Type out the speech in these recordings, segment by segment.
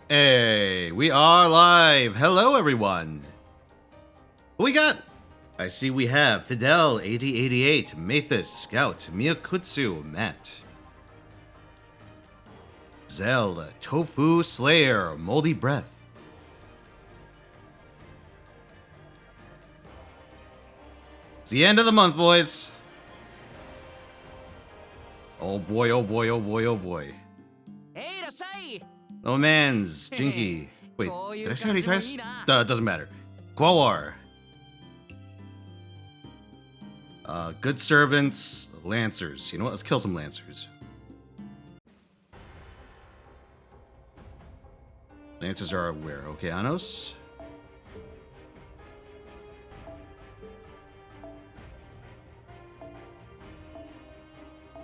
Hey, we are live. Hello, everyone. What we got? I see we have Fidel 8088, Mathis, Scout, Miyakutsu, Matt, Zell, Tofu Slayer, Moldy Breath. It's the end of the month, boys. Oh boy, oh boy, oh boy, oh boy. Oh man's Jinky. Wait, did I say any twice? Doesn't matter. Quawar. Good servants, Lancers. You know what? Let's kill some Lancers. Lancers are where? Okeanos?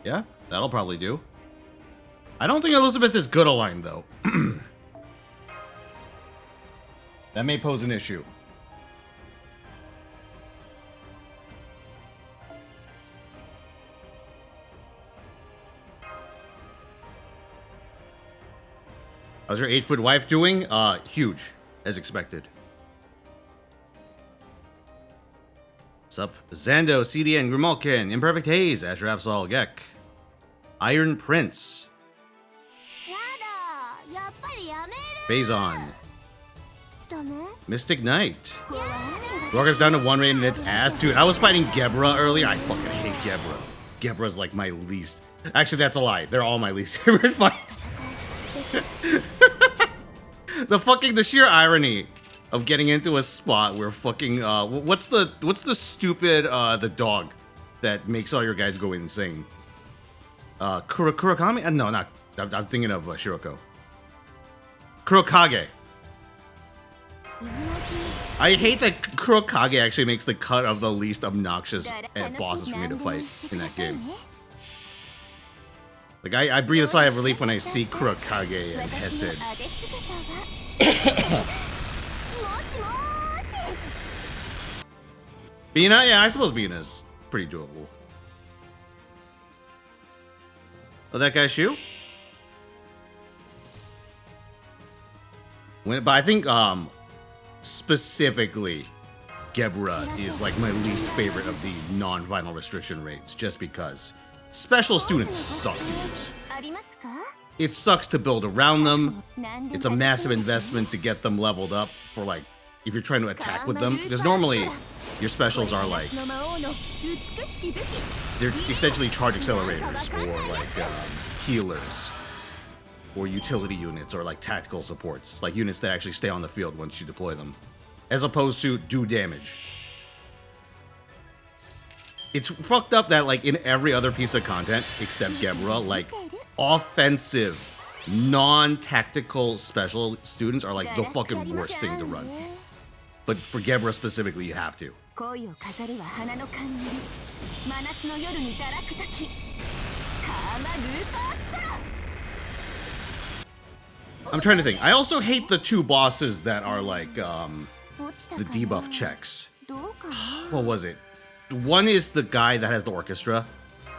Yeah, that'll probably do. I don't think Elizabeth is good aligned, though. That may pose an issue. How's your 8-foot wife doing? Huge, as expected. What's up? Zando, CDN, Grimalkin, Imperfect Haze, Asher Absol, Gek, Iron Prince, Phazon, Mystic Knight. Rocket's down to 1 rate in its ass. Dude, I was fighting Gebra earlier. I fucking hate Gebra. Gebra's like my least. Actually, that's a lie. They're all my least favorite fights. The sheer irony of getting into a spot where fucking what's the stupid the dog that makes all your guys go insane? Kurakami? No, not. I'm thinking of Shiroko. Kurokage. I hate that Kurokage actually makes the cut of the least obnoxious bosses for me to fight in that game. Like, I breathe a sigh of relief when I see Kurokage and Hesed. Bina? Yeah, I suppose Bina's pretty doable. Oh, that guy shoot? But I think, specifically, Gebra is like my least favorite of the non-final restriction raids, just because special students suck to use. It sucks to build around them. It's a massive investment to get them leveled up for, like, if you're trying to attack with them, because normally your specials are like, they're essentially charge accelerators or like healers or utility units or like tactical supports, like units that actually stay on the field once you deploy them, as opposed to do damage. It's fucked up that, like, in every other piece of content except Gebra, like, offensive, non-tactical special students are like the fucking worst thing to run. But for Gebra specifically, you have to. I'm trying to think. I also hate the two bosses that are like the debuff checks. What was it? One is the guy that has the orchestra.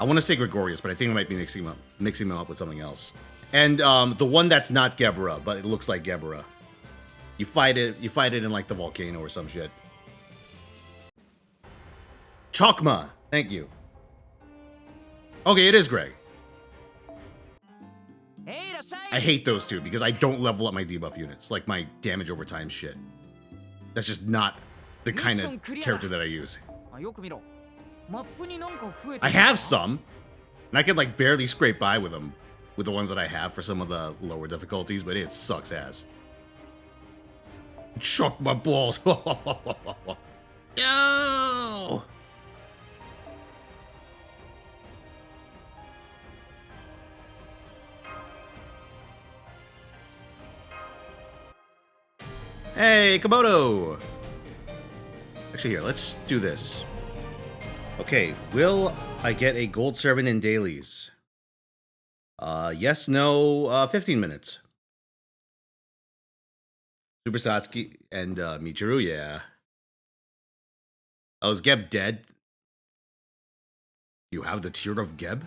I want to say Gregorius, but I think I might be mixing him up with something else. And the one that's not Gebra, but it looks like Gebra. You fight it in like the volcano or some shit. Chokma, thank you. Okay, it is Greg. I hate those two because I don't level up my debuff units, like my damage over time shit. That's just not the kind of character that I use. I have some, and I could like barely scrape by with them, with the ones that I have for some of the lower difficulties, but it sucks ass. Chuck my balls. Yo! Hey, Komodo! Actually, here, let's do this. Okay, will I get a gold servant in dailies? Yes, no, 15 minutes. Super Satsuki and Michiru, yeah. Oh, is Geb dead? You have the Tear of Geb?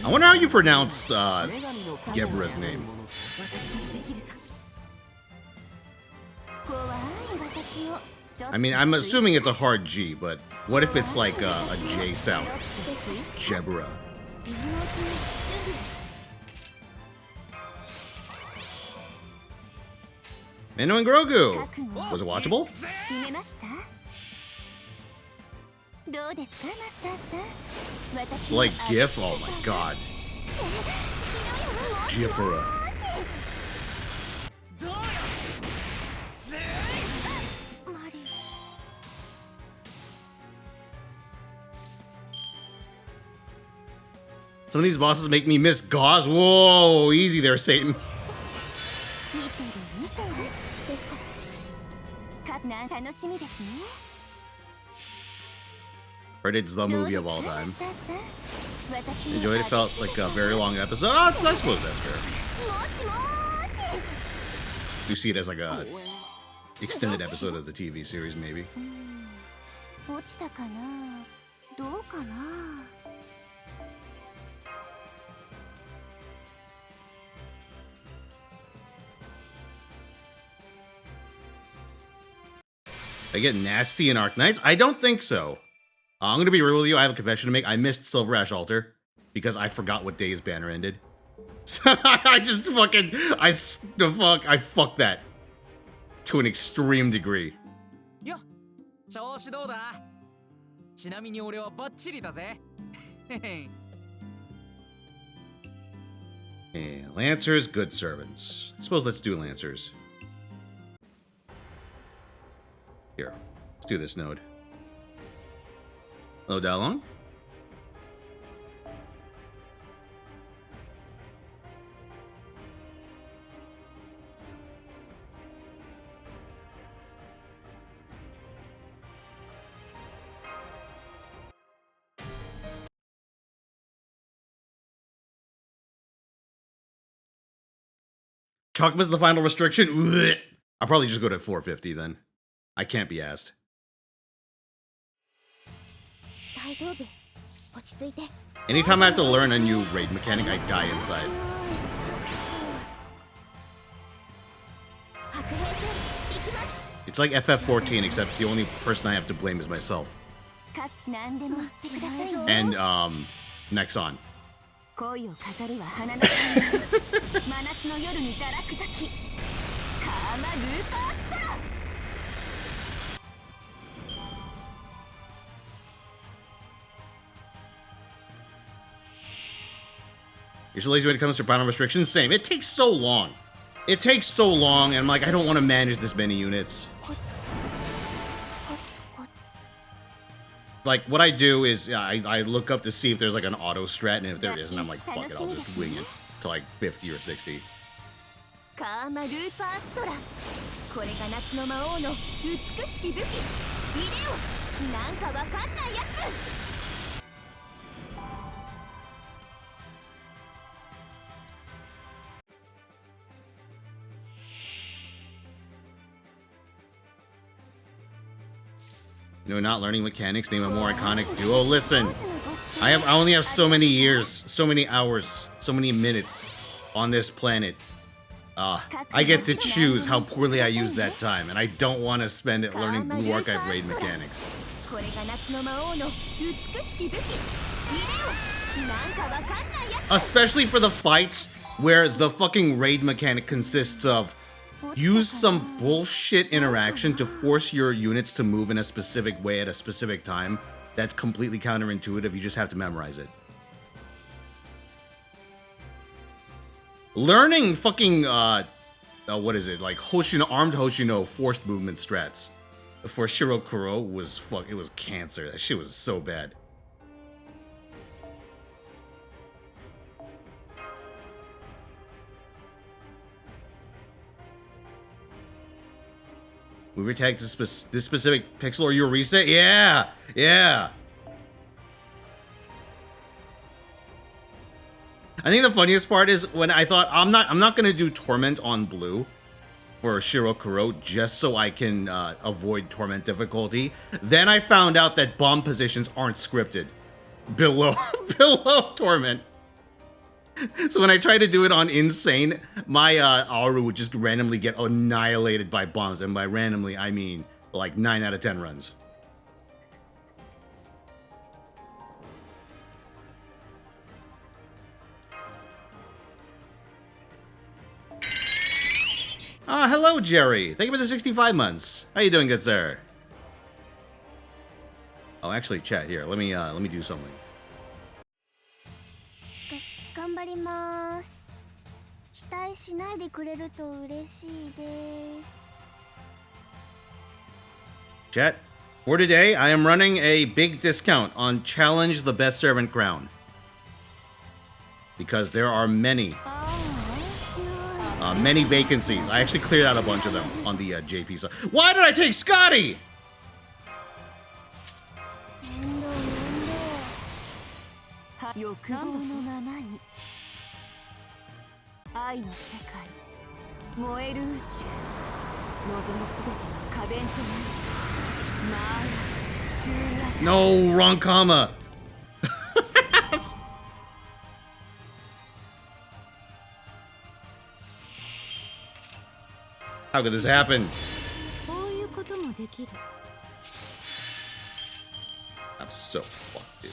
I wonder how you pronounce Gebra's name. I mean, I'm assuming it's a hard G, but what if it's like a J sound? Gebra. Fino and Grogu. Was it watchable? It's like GIF. Oh my god. Gifera. Some of these bosses make me miss Gauze. Whoa, easy there, Satan. Heard it's the movie of all time. Enjoyed it, felt like a very long episode. Oh, I suppose that's fair. You see it as like a extended episode of the TV series, maybe. I get nasty in Arc Knights? I don't think so. I'm gonna be real with you. I have a confession to make. I missed Silver Ash Altar because I forgot what day his banner ended. So I just fucking I fucked that to an extreme degree. Yeah, Lancers, good servants. I suppose let's do Lancers. Here, let's do this node. Hello, Dalong. Chocma's the final restriction? Ugh. I'll probably just go to 450 then. I can't be asked. Anytime I have to learn a new raid mechanic, I die inside. It's like FF14, except the only person I have to blame is myself. And, Nexon. You're so lazy when it comes to final restrictions? Same. It takes so long. It takes so long, and I'm like, I don't want to manage this many units. Like, what I do is, I look up to see if there's like an auto strat, and if there isn't, I'm like, fuck it, I'll just wing it to like 50 or 60. You know, not learning mechanics, name a more iconic duo. Listen, I only have so many years, so many hours, so many minutes on this planet. I get to choose how poorly I use that time, and I don't want to spend it learning Blue Archive raid mechanics. Especially for the fights where the fucking raid mechanic consists of use some bullshit interaction to force your units to move in a specific way at a specific time. That's completely counterintuitive. You just have to memorize it. Learning fucking, what is it? Like Hoshino, armed Hoshino forced movement strats for Shiro Kuro was it was cancer. That shit was so bad. Move your tag to this specific pixel or you'll reset? Yeah! Yeah! I think the funniest part is when I thought, I'm not gonna do Torment on blue. for Shirokuro just so I can avoid torment difficulty. Then I found out that bomb positions aren't scripted below below torment. So when I tried to do it on insane, my Auru would just randomly get annihilated by bombs, and by randomly I mean like 9 out of 10 runs. Hello, Jerry. Thank you for the 65 months. How you doing, good sir? Oh, actually, chat here. Let me do something. Chat, for today, I am running a big discount on Challenge the Best Servant Crown. Because there are many vacancies. I actually cleared out a bunch of them on the JP side. Why did I take Scotty? No, wrong comma. How could this happen? I'm so fucked, dude.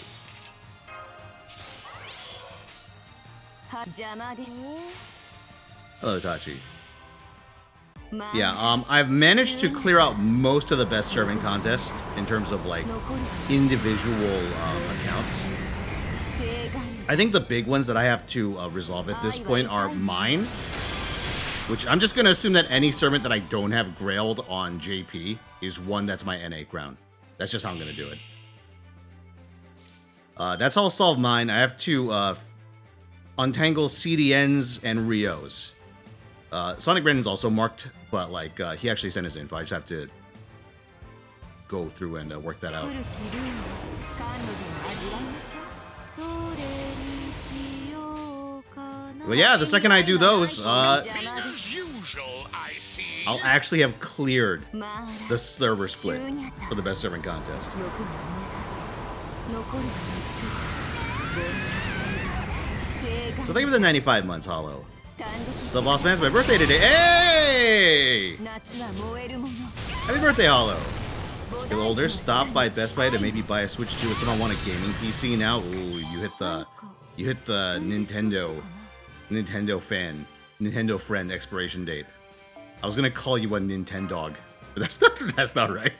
Hello, Tachi. Yeah, I've managed to clear out most of the best serving contests in terms of like individual accounts. I think the big ones that I have to resolve at this point are mine, which I'm just gonna assume that any servant that I don't have grailed on JP is one that's my NA crown. That's just how I'm gonna do it. That's how I'll solve mine. I have to untangle CDNs and Rios. Sonic Brandon's also marked, but like he actually sent his info. I just have to go through and work that out. But yeah, the second I do those, I'll actually have cleared the server split for the best serving contest. So thank you for the 95 months, Hollow. So Boss Man, it's my birthday today. Hey! Happy birthday, Hollow. Feel older, stop by Best Buy to maybe buy a Switch 2 if someone want a gaming PC now. Ooh, you hit the Nintendo friend expiration date. I was gonna call you a Nintendog, but that's not right.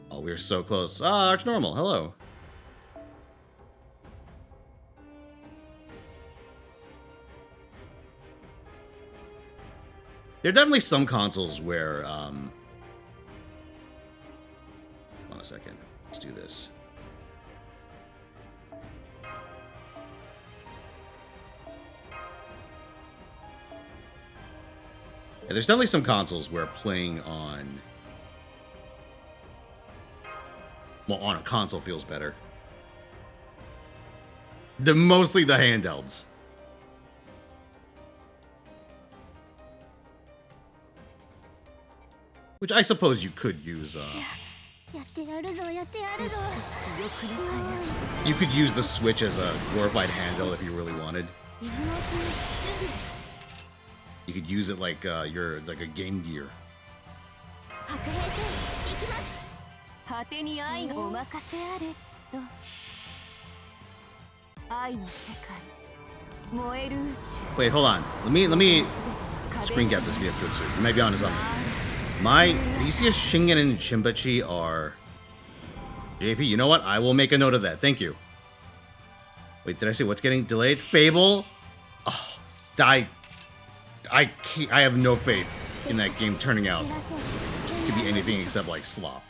Oh, we're so close. Arch Normal, hello. There are definitely some consoles where, hold on a second. Let's do this. Yeah, there's definitely some consoles where playing on, well, on a console feels better. Mostly the handhelds. Which I suppose you could use, you could use the Switch as a glorified handheld if you really wanted. You could use it like like a Game Gear. Wait, hold on. Let me screen cap this via Futsu. You might be onto something. My Theseus, Shingen, and Chimbachi are JP. You know what? I will make a note of that. Thank you. Wait, did I say what's getting delayed? Fable. Oh, I have no faith in that game turning out to be anything except like slop.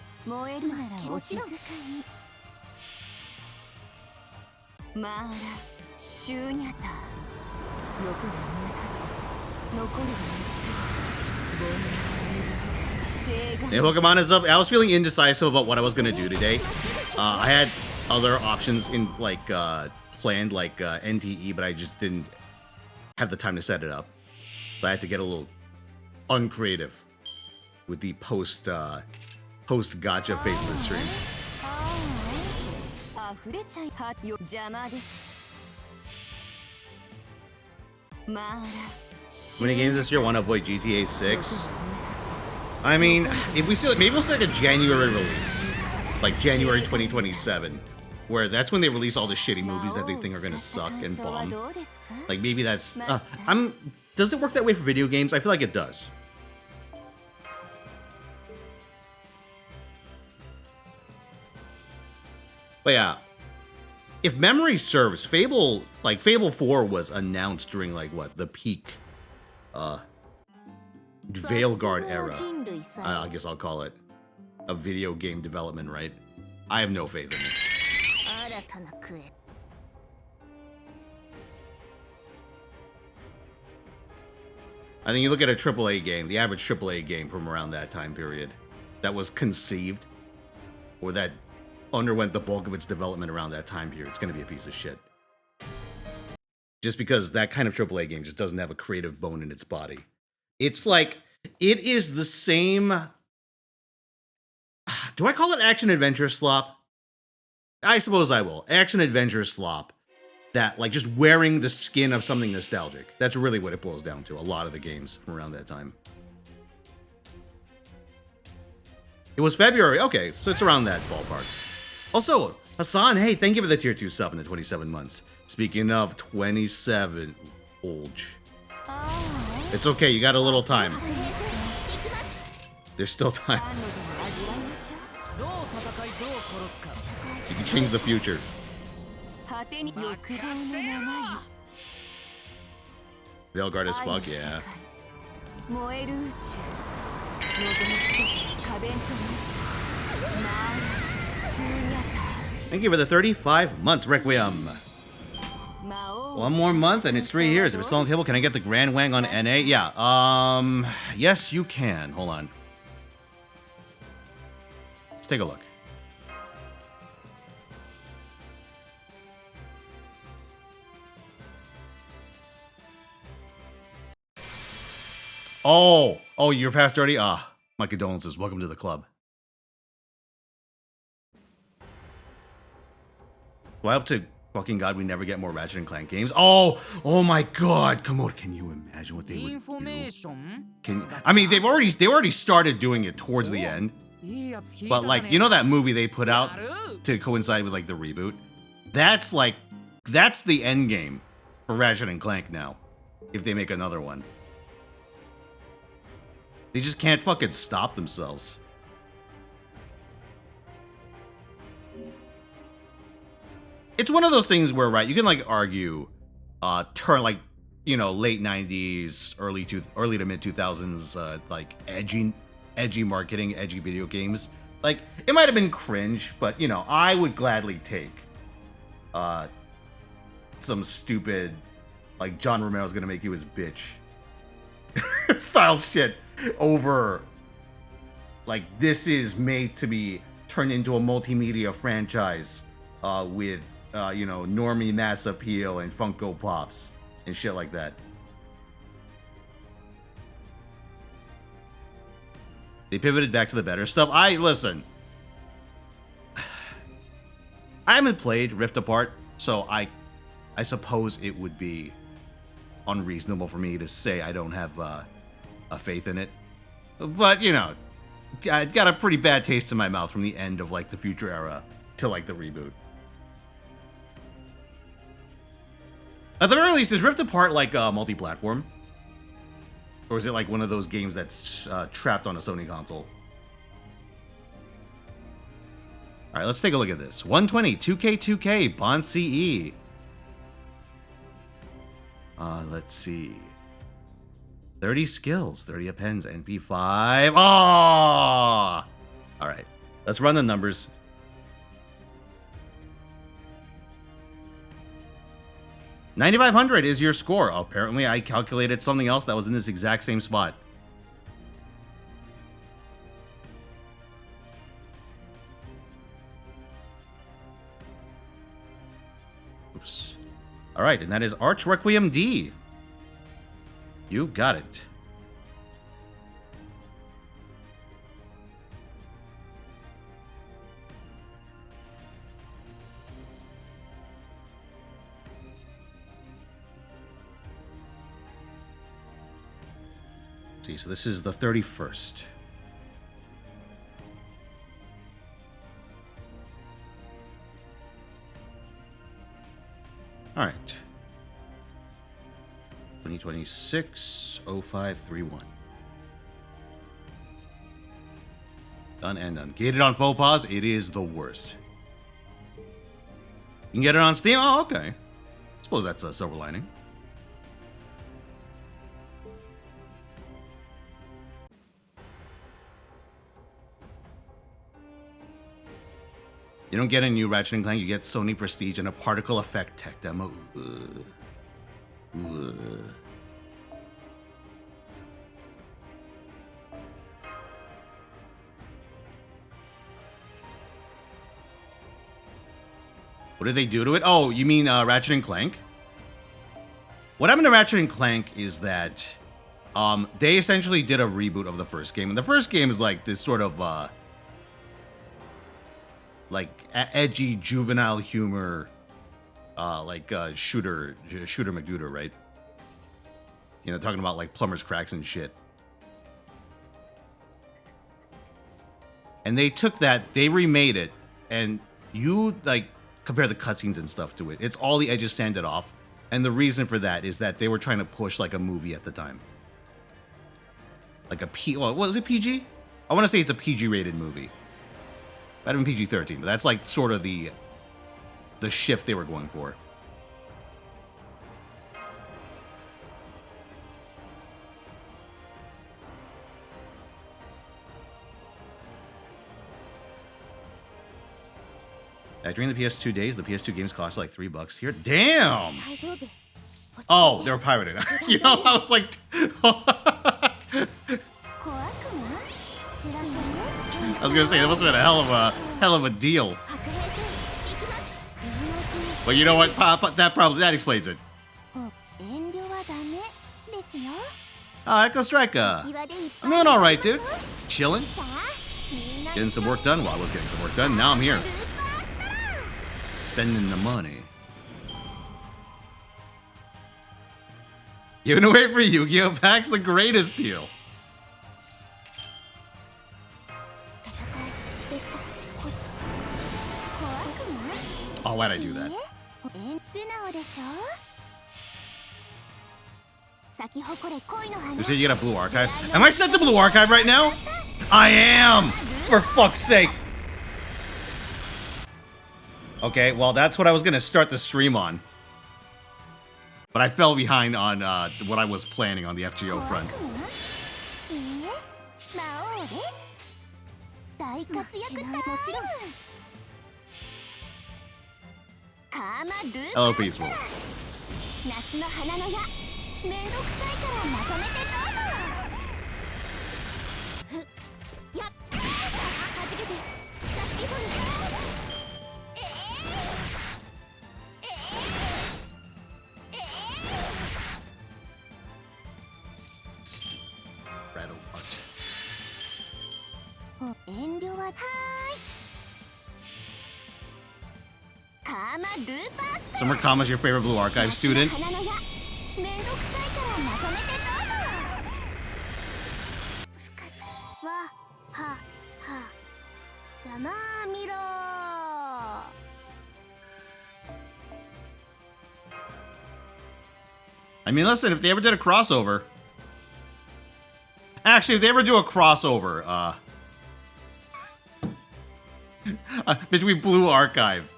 Yeah, Pokemon is up. I was feeling indecisive about what I was gonna do today. I had other options in like planned, like NTE, but I just didn't have the time to set it up. So I had to get a little uncreative with the post Gacha phase of the stream. Many games this year want to avoid GTA 6. I mean, if we see like maybe we'll see like a January release, like January 2027, where that's when they release all the shitty movies that they think are gonna suck and bomb. Like maybe that's does it work that way for video games? I feel like it does. But yeah, if memory serves, Fable 4 was announced during like what, the peak Veilguard era, I guess I'll call it, of video game development, right? I have no faith in it. I think you look at a AAA game, the average AAA game from around that time period that was conceived or that underwent the bulk of its development around that time period, it's going to be a piece of shit. Just because that kind of AAA game just doesn't have a creative bone in its body. It's like, it is the same... Do I call it action-adventure slop? I suppose I will. Action-adventure slop. That, like, just wearing the skin of something nostalgic. That's really what it boils down to, a lot of the games from around that time. It was February. Okay, so it's around that ballpark. Also, Hassan, hey, thank you for the tier 2 sub in the 27 months. Speaking of 27, Olge. It's okay, you got a little time. There's still time. You can change the future. Veilguard as fuck, yeah. Thank you for the 35 months, Requiem. One more month and it's 3 years. If it's still on the table, can I get the Grand Wang on NA? Yeah, yes you can. Hold on. Let's take a look. Oh, you're past 30? Ah, my condolences. Welcome to the club. Well, up to fucking God, we never get more Ratchet and Clank games. Oh my God, come on, can you imagine what they would do? I mean, they already started doing it towards the end. But like, you know that movie they put out to coincide with like the reboot? That's the end game for Ratchet and Clank now, if they make another one. They just can't fucking stop themselves. It's one of those things where, right, you can like argue, turn like, you know, late 90s, early to mid 2000s, like edgy marketing, edgy video games. Like, it might have been cringe, but you know, I would gladly take some stupid, like John Romero's gonna make you his bitch style shit over, like, this is made to be turned into a multimedia franchise with you know, normie mass appeal and Funko Pops and shit like that. They pivoted back to the better stuff. Listen, I haven't played Rift Apart, so I suppose it would be unreasonable for me to say I don't have a faith in it. But, you know, I got a pretty bad taste in my mouth from the end of, like, the Future Era to, like, the reboot. At the very least, is Rift Apart, like, multi-platform? Or is it, like, one of those games that's trapped on a Sony console? Alright, let's take a look at this. 120, 2K, Bond CE. Let's see. 30 skills, 30 appends, NP5. Oh! Alright, let's run the numbers. 9,500 is your score. Apparently, I calculated something else that was in this exact same spot. Oops. All right, and that is Arch Requiem D. You got it. See, so this is the 31st. All right. 2026 0531. Done and done. Gated on faux pas, it is the worst. You can get it on Steam? Oh, okay. Suppose that's a silver lining. You don't get a new Ratchet & Clank, you get Sony Prestige and a particle effect tech demo. Ugh. Ugh. What did they do to it? Oh, you mean Ratchet & Clank? What happened to Ratchet & Clank is that they essentially did a reboot of the first game. And the first game is like this sort of like edgy juvenile humor, shooter McDooter, right? You know, talking about like plumber's cracks and shit. And they took that, they remade it, and you like compare the cutscenes and stuff to it. It's all the edges sanded off, and the reason for that is that they were trying to push like a movie at the time, like a what was it, PG? I want to say it's a PG rated movie. Better than PG-13, but that's like sort of the shift they were going for. During the PS2 days, the PS2 games cost like $3 here. Damn! Oh, they were pirated. You know, I was like... I was gonna say, that must have been a hell of a deal. But you know what? That explains it. Oh, Echo Striker. I'm doing alright, dude. Chilling. Getting some work done. Well, I was getting some work done. Now I'm here. Spending the money. Giving away for Yu-Gi-Oh! Packs, the greatest deal. Oh, why'd I do that? You said you get a Blue Archive? Am I set to Blue Archive right now? I am! For fuck's sake! Okay, well, that's what I was gonna start the stream on. But I fell behind on what I was planning on the FGO front. Hello, Peaceful. Rattle part. Summer Kama's your favorite Blue Archive student? I mean, listen, if they ever did a crossover... Actually, if they ever do a crossover, between Blue Archive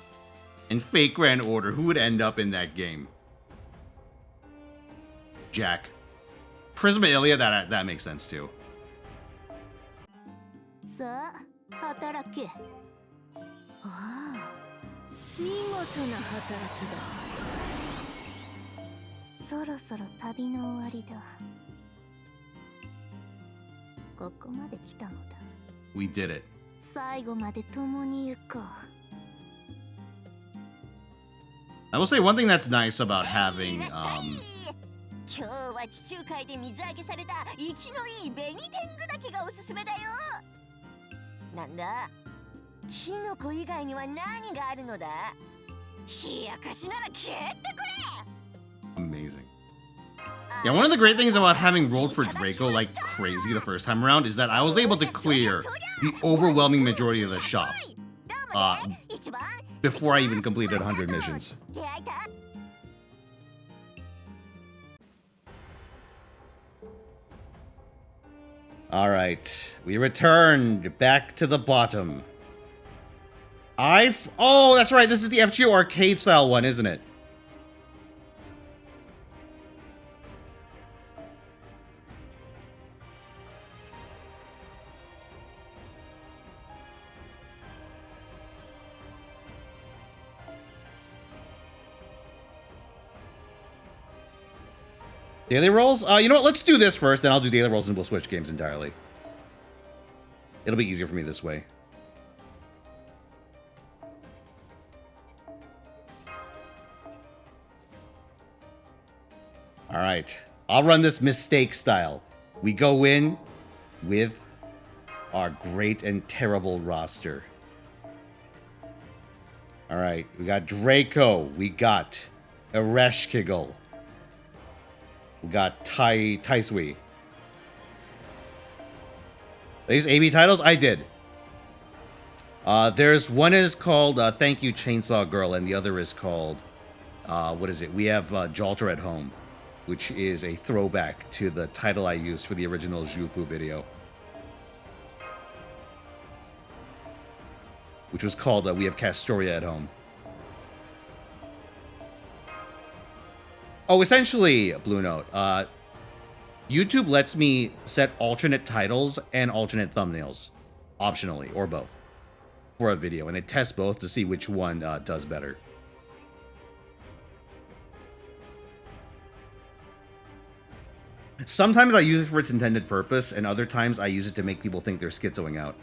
and Fake Grand Order, who would end up in that game? Jack. Prisma Ilia, that makes sense too. そろそろ旅の終わりだ。ここまで来たのだ。We did it. 最後まで共に行こう。I will say one thing that's nice about having 今日は地中海で水揚げされた生きのいい紅天狗だけがおすすめだよ。なんだ、キノコ以外には何があるのだ。冷やかしなら消えてくれ。 Amazing. Yeah, one of the great things about having rolled for Draco like crazy the first time around is that I was able to clear the overwhelming majority of the shop before I even completed 100 missions. Alright, we returned back to the bottom. Oh, that's right, this is the FGO arcade style one, isn't it? Daily rolls? You know what? Let's do this first, then I'll do daily rolls and we'll switch games entirely. It'll be easier for me this way. Alright. I'll run this mistake style. We go in with our great and terrible roster. Alright. We got Draco. We got Ereshkigal. We got Taisui. These AB titles? I did. There's one is called Thank You Chainsaw Girl, and the other is called what is it? We have Jalter at Home, which is a throwback to the title I used for the original Jufu video, which was called We Have Castoria at Home. Oh, essentially, Blue Note, YouTube lets me set alternate titles and alternate thumbnails, optionally, or both, for a video, and it tests both to see which one does better. Sometimes I use it for its intended purpose, and other times I use it to make people think they're schizoing out.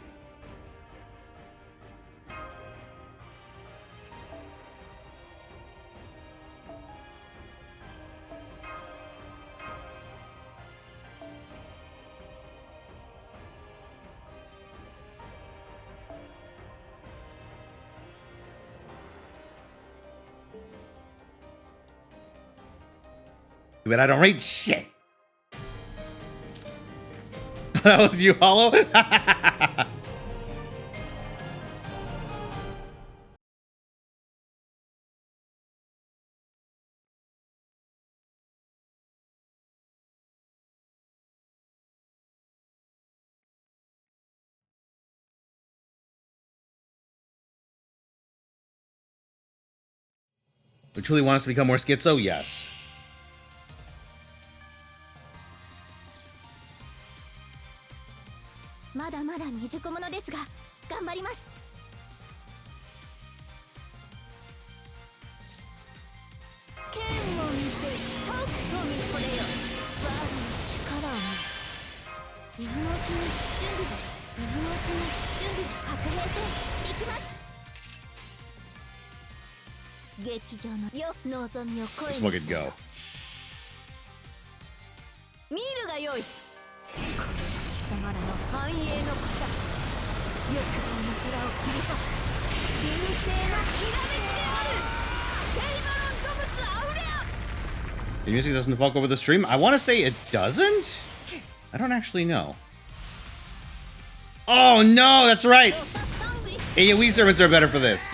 But I don't rate shit. That was you, Hollow? We truly want us to become more schizo? Yes. Let's fucking go. The music doesn't fuck over the stream? I want to say it doesn't? I don't actually know. Oh no, that's right! AoE servants are better for this.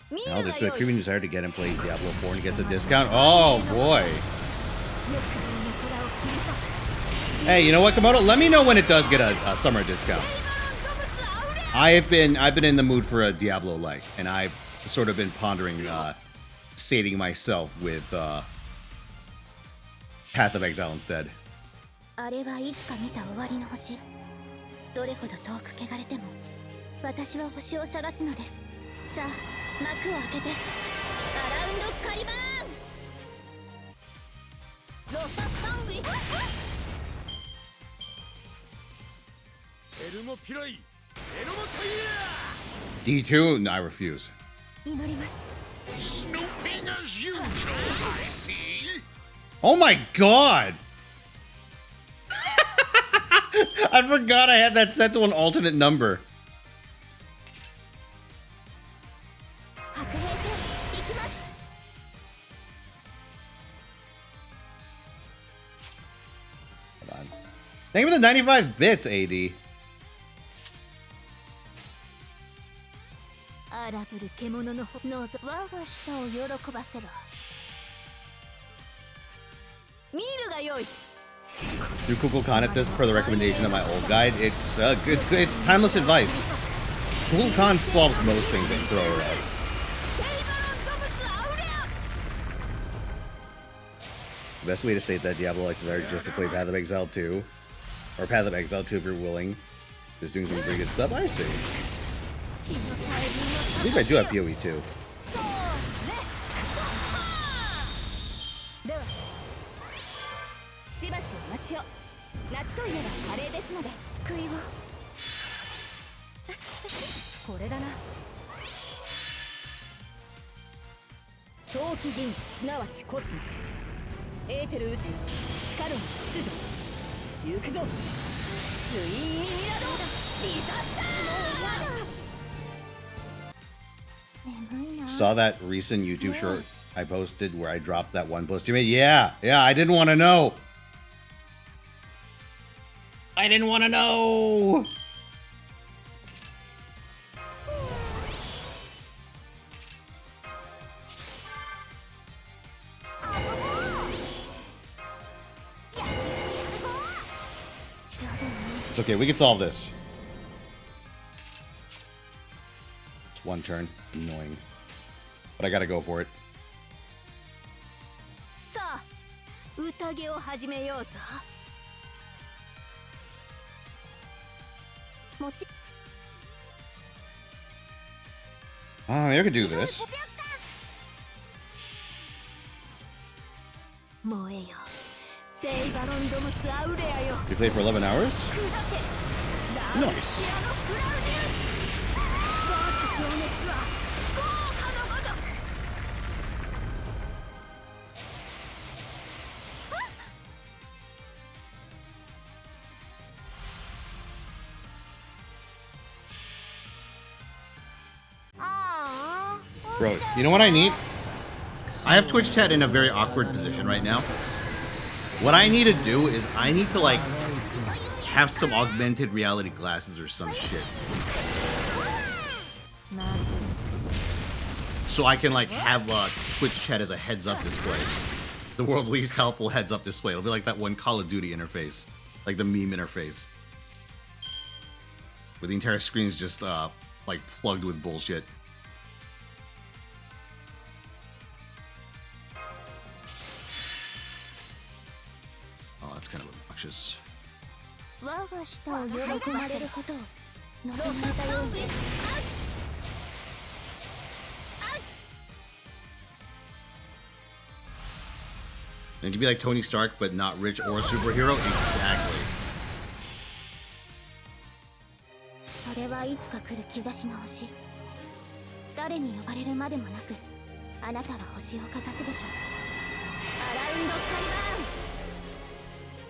Now there's been a creeping desire to get and play Diablo 4 and gets a discount. Oh boy. Hey, you know what, Komodo? Let me know when it does get a summer discount. I've been in the mood for a Diablo light, and I've sort of been pondering sating myself with Path of Exile instead. あれはいつか見た終わりの星。どれほど遠く汚れても、私は星を探すのです。さあ、幕を開けて。アラウンドカリバーン。ロササングリス。エルモピライ、エルモタイヤ。 D2? No, I refuse. 祈ります。 Snooping as usual, I see. Oh my god! I forgot I had that set to an alternate number. 白兵戦、行きます。 Hold on. Thank you for the 95 bits, AD. 荒ぶる獣の脳ぞ我が舌を喜ばせろ。見るがよい。 Do Kukulkan at this per the recommendation of my old guide. It's good. It's timeless advice. Kukulkan solves most things that you throw around. The best way to state that Diablo like desire is just to play Path of Exile 2, or Path of Exile 2 if you're willing. Is doing some pretty good stuff. I see. I think I do have PoE too. しばしお待ちを。夏といえばカレーですので救いを。これだな。早期銀河すなわちコスモス。エーテル宇宙、しかるの秩序。行くぞ。ツインミニラドディザスター。眠いな。 Saw that recent YouTube short I posted where I dropped that one post you made. Yeah, I didn't want to know. I didn't want to know. It's okay, we can solve this. It's one turn. Annoying. But I gotta go for it. さあ、宴を始めようぞ。もち。 I could do this. 燃えよ。デイバロンドムスアウレアよ。 You played for 11 hours? 砕け。 Nice. ラークラウディウス。ダーク情熱は豪華のごとく。 Bro, you know what I need? I have Twitch chat in a very awkward position right now. What I need to do is I need to like have some augmented reality glasses or some shit. So I can like have Twitch chat as a heads-up display. The world's least helpful heads-up display. It'll be like that one Call of Duty interface. Like the meme interface. Where the entire screen's just like plugged with bullshit. Oh, that's kind of obnoxious. 我が舌を喜ばれることを望まれたように。 And to be like Tony Stark, but not rich or a superhero? Exactly. それはいつか来る兆しの星。誰に呼ばれるまでもなく、あなたは星をかざすでしょう。アラウンドカリバーン。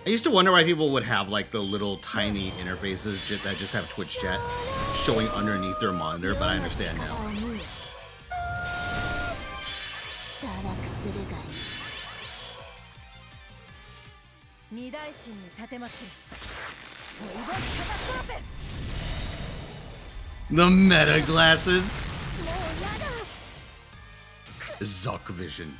I used to wonder why people would have like the little tiny interfaces that just have Twitch chat showing underneath their monitor, but I understand now. 堕落するがいい。 二大神に立てまする。 The meta glasses. もうやだ。Zuck vision.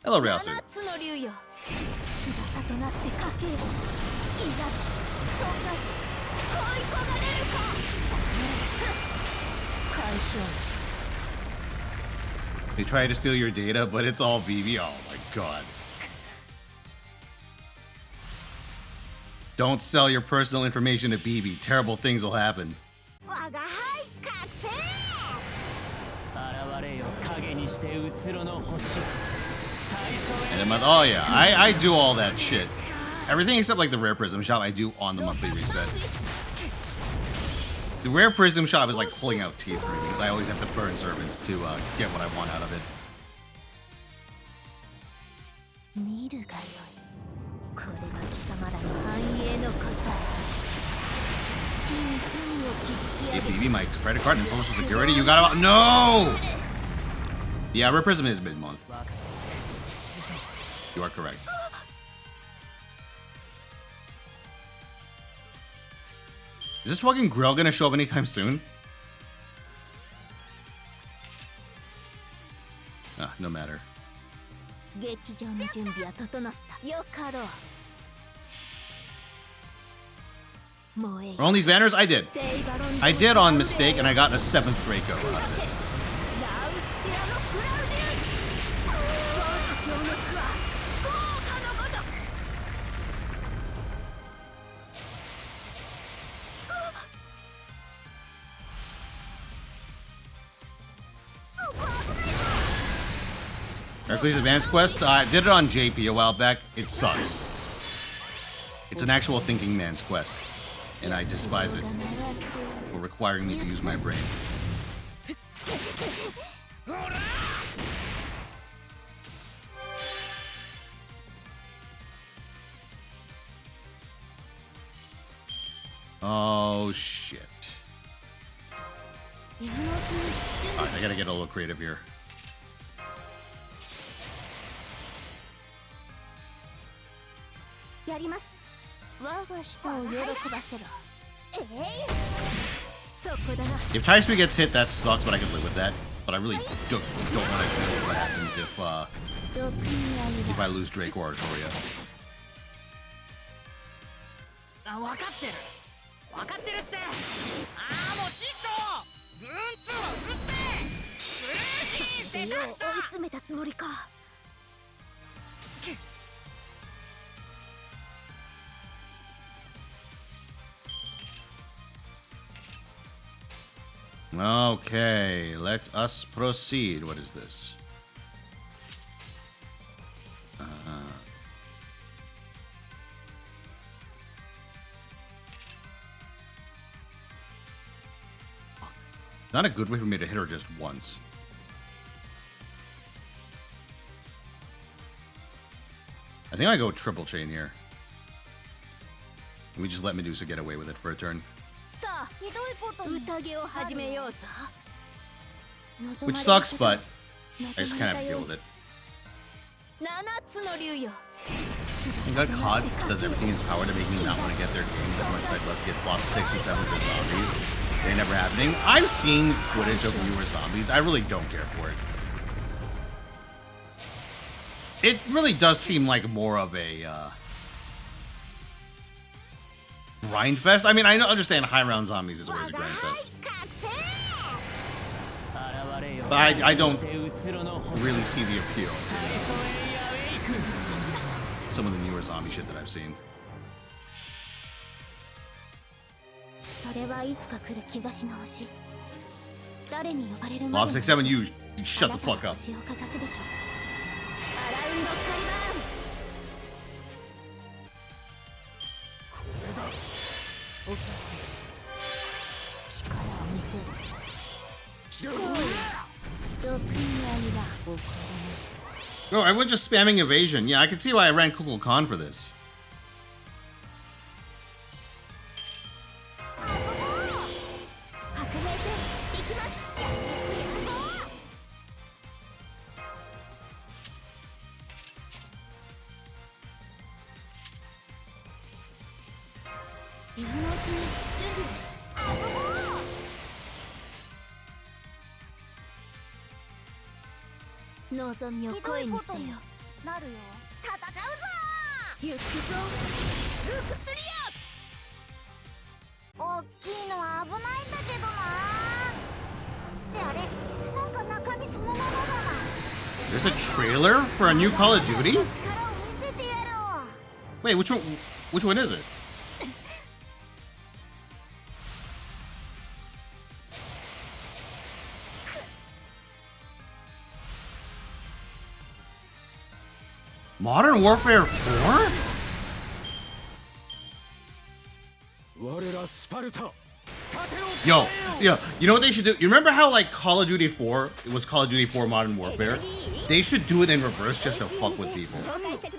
Hello, Realsu. They try to steal your data, but it's all BB. Oh my god. Don't sell your personal information to BB. Terrible things will happen. And a month. Oh yeah, I do all that shit. Everything except like the rare prism shop I do on the monthly reset. The rare prism shop is like pulling out teeth for me because I always have to burn servants to get what I want out of it. Hey, BB, my credit card and social security. You got no. Yeah, rare prism is mid-month. You are correct. Is this fucking grill gonna show up anytime soon? Ah, no matter. Are on these banners? I did. I did on mistake, and I got a 7th Draco out of it. Hercules Advanced Quest? I did it on JP a while back. It sucks. It's an actual thinking man's quest, and I despise it for requiring me to use my brain. Oh, shit. Alright, I gotta get a little creative here. If Tie Speed gets hit, that sucks, but I can live with that. But I really don't want to deal with what happens if I lose Drake or Artoria. Okay, let us proceed. What is this? Not a good way for me to hit her just once. I think I go triple chain here. Let me just let Medusa get away with it for a turn. Which sucks, but I just kind of have to deal with it. God, COD does everything in its power to make me not want to get their games as much as I'd love to get block 6 and 7 for zombies. They're never happening. I've seen footage of newer zombies. I really don't care for it. It really does seem like more of a grind fest. I mean, I understand high round zombies is always a grind fest, but I don't really see the appeal to some of the newer zombie shit that I've seen. Lob 6-7, you shut the fuck up. Oh, everyone's just spamming evasion. Yeah, I can see why I ran Kukul Khan for this. 望みを声にせよ。なるよ。戦うぞ。行くぞ。ルクスリ大きいのは危ないんだけどな。ってあれ、なんか中身そのままだな。 There's a trailer for a new Call of Duty? 力を見せてやろう。 Wait, which one is it? Modern Warfare 4? Yo, you know what they should do? You remember how like Call of Duty 4, it was Call of Duty 4 Modern Warfare? They should do it in reverse just to fuck with people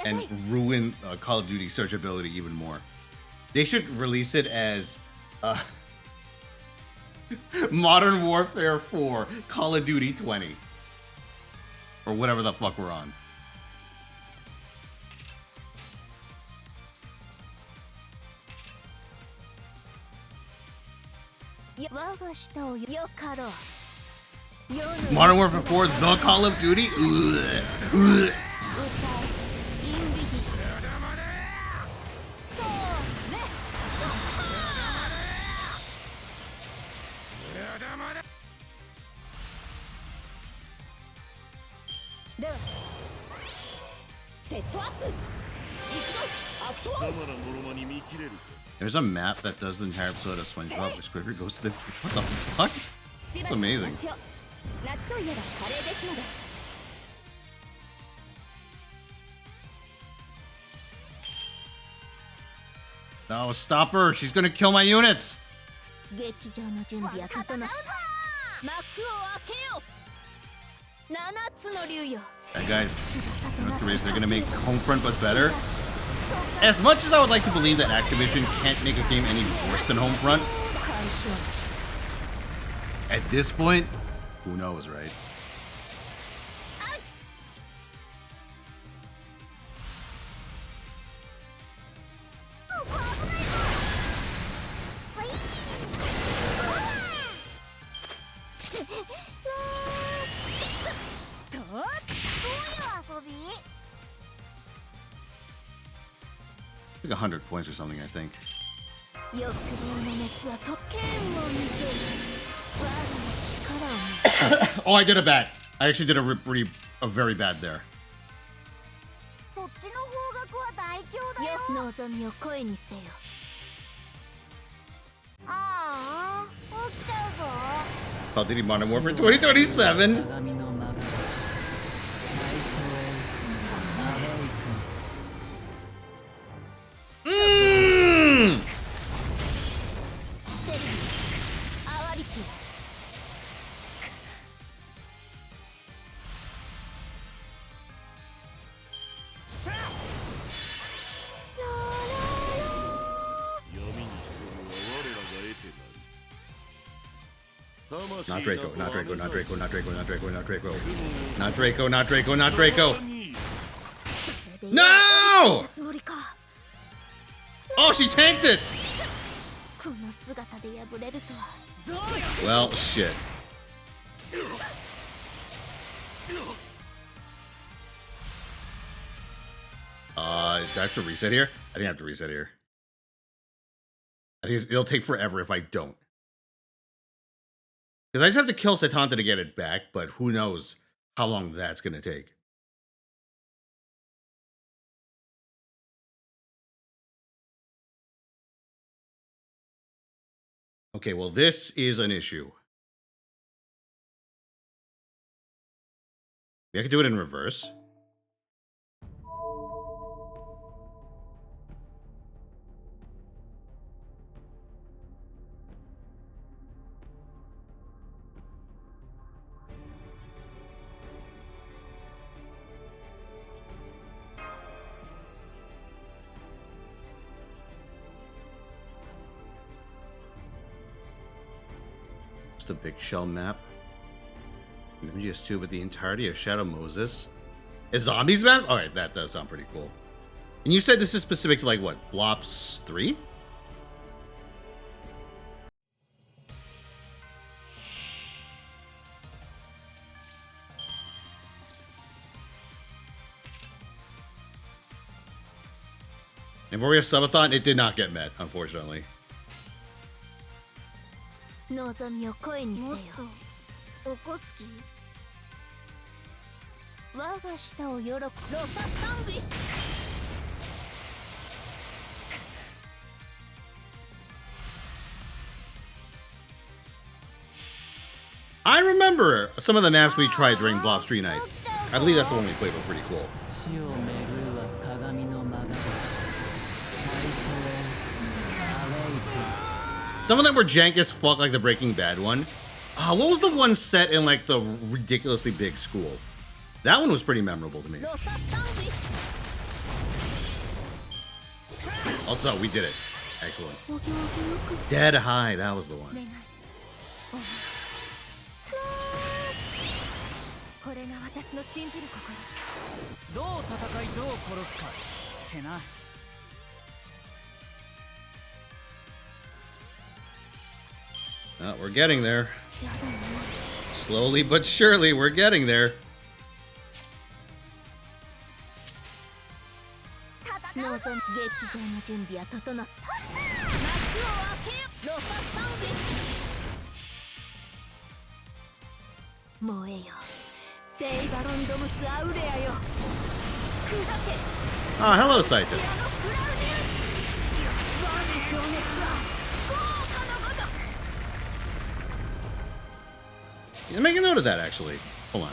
and ruin Call of Duty searchability even more. They should release it as Modern Warfare 4 Call of Duty 20 or whatever the fuck we're on. Modern Warfare 4, the Call of Duty? Ugh. There's a map that does the entire episode of SpongeBob where Squidward goes to the future. What the fuck? That's amazing. No, stop her. She's gonna kill my units. That guy's they're gonna make Homefront but better. As much as I would like to believe that Activision can't make a game any worse than Homefront, at this point, who knows, right? Like 100 points or something, I think. Oh, I did a bad. I actually did a very bad there. Call of Duty Modern Warfare 2027. Not Draco, not Draco, not Draco, not Draco, not Draco, not Draco. Not Draco, not Draco, not Draco. No! Oh, she tanked it! Well, shit. Do I have to reset here? I didn't have to reset here. I think it'll take forever if I don't. Because I just have to kill Setanta to get it back, but who knows how long that's going to take. Okay, well, this is an issue. Maybe I could do it in reverse. Just a big shell map. MGS2, but the entirety of Shadow Moses. Is zombies maps? Alright, that does sound pretty cool. And you said this is specific to like what? Blops 3? Invoria Subathon, it did not get met, unfortunately. 望みを声にせよ。もっと起こす気？我が舌を喜ぶ。ロササングリス。I remember some of the maps we tried during Blob Street Night. I believe that's the one we played, were pretty cool. Some of them were jank as fuck, like the Breaking Bad one. What was the one set in like the ridiculously big school? That one was pretty memorable to me. Also, we did it. Excellent. Dead High, that was the one. これが私の信じる心。どう戦いどう殺すかってな。We're getting there. Slowly but surely, we're getting there. 劇場の準備は整った。幕を開けよ。ロササングリス。燃えよ。デイバロンドムスアウレアよ。砕け。Ah, hello, Saito. ティラノクラウディウス。我の情熱は豪華のごとく。 Yeah, make a note of that, actually. Hold on.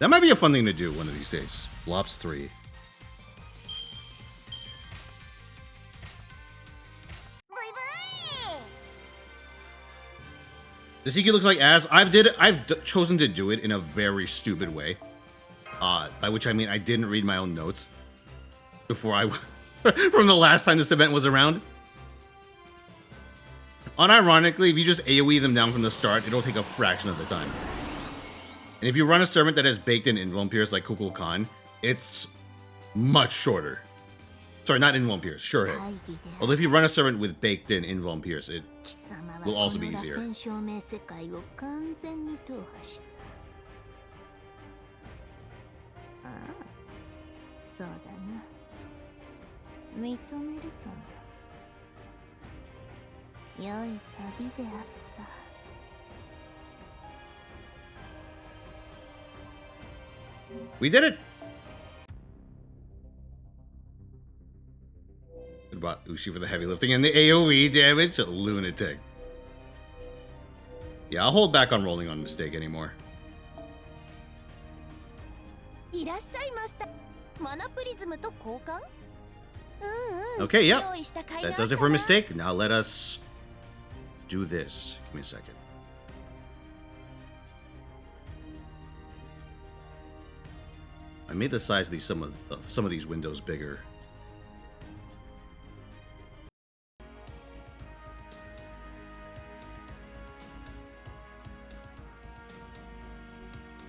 That might be a fun thing to do one of these days. Blops 3. This Iki looks like as I've chosen to do it in a very stupid way. By which I mean I didn't read my own notes before I from the last time this event was around. Unironically, if you just AoE them down from the start, it'll take a fraction of the time. And if you run a servant that has baked in Invuln Pierce like Kukul Khan, it's much shorter. Sorry, not Invuln Pierce, sure hit. Although if you run a servant with baked in Invuln Pierce, it will also be easier. そうだな。認めるとも。良い旅であった。We did it! About Ushi for the heavy lifting and the AoE damage. Lunatic. Yeah, I'll hold back on rolling on mistake anymore. いらっしゃいました。マナプリズムと交換？Okay, yep. That does it for mistake. Now let us do this. Give me a second. I made the size of these some of these windows bigger.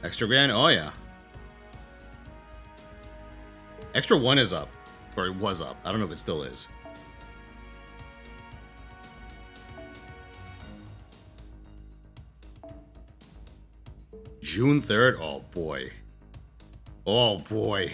Extra grand? Oh yeah. Extra 1 is up. Or it was up. I don't know if it still is. June 3rd? Oh boy. Oh boy.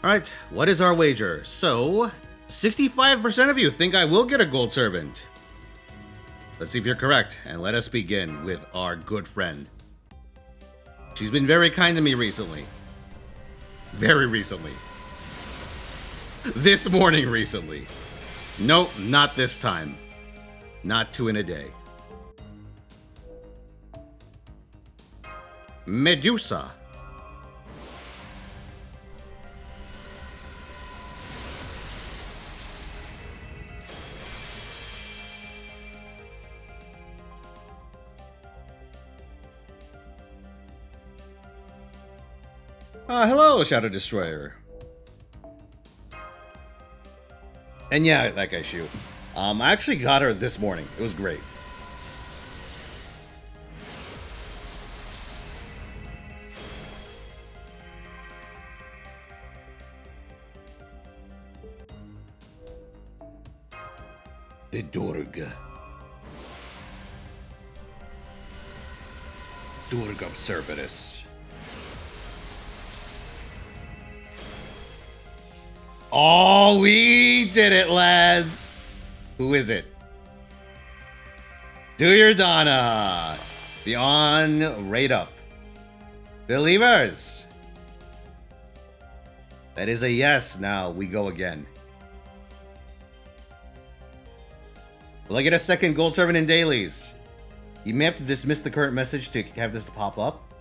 Alright, what is our wager? So, 65% of you think I will get a gold servant. Let's see if you're correct, and let us begin with our good friend. She's been very kind to me recently. Very recently. This morning recently. Nope, not this time. Not 2 in a day. Medusa. Hello, Shadow Destroyer. And yeah, that guy Shu. I actually got her this morning. It was great. The Durga. Durga of Cerberus. Oh, we did it, lads. Who is it? Do your Donna. Beyond rate up. Believers. That is a yes. Now we go again. Will I get a second gold servant in dailies? You may have to dismiss the current message to have this pop up.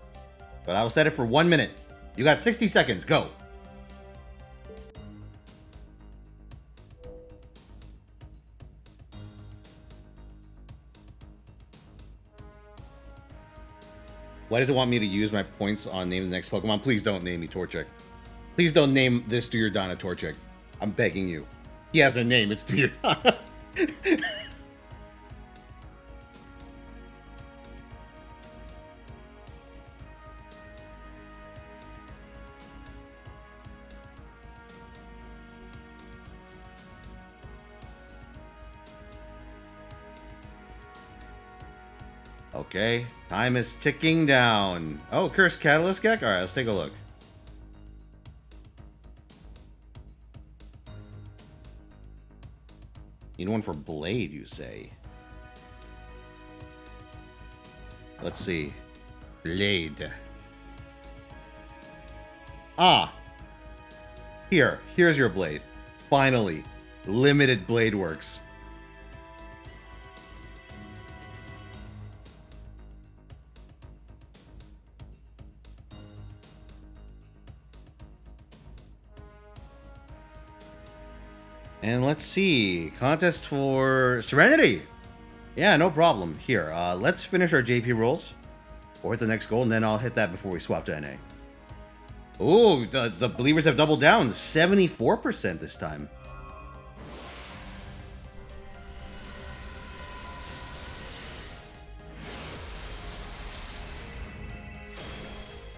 But I will set it for 1 minute. You got 60 seconds. Go. Why does it want me to use my points on naming the next Pokemon? Please don't name me Torchic. Please don't name this Duyurdana Torchic. I'm begging you. He has a name. It's Duyurdana. Okay, time is ticking down. Oh, Cursed Catalyst Gek? Alright, let's take a look. Need one for Blade, you say? Let's see. Blade. Ah! Here's your Blade. Finally. Limited Blade works. And let's see, contest for Serenity. Yeah, no problem. Here, let's finish our JP rolls. Or hit the next goal, and then I'll hit that before we swap to NA. Ooh, the believers have doubled down. 74% this time.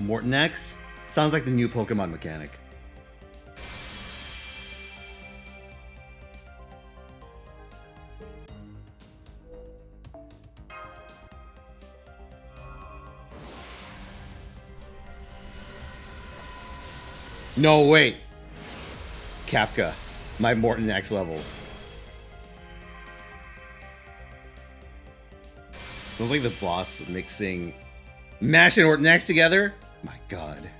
Morton X? Sounds like the new Pokemon mechanic. No, wait. Kafka. My Morton X levels. Sounds like the boss mixing Mash and Morton X together. My god.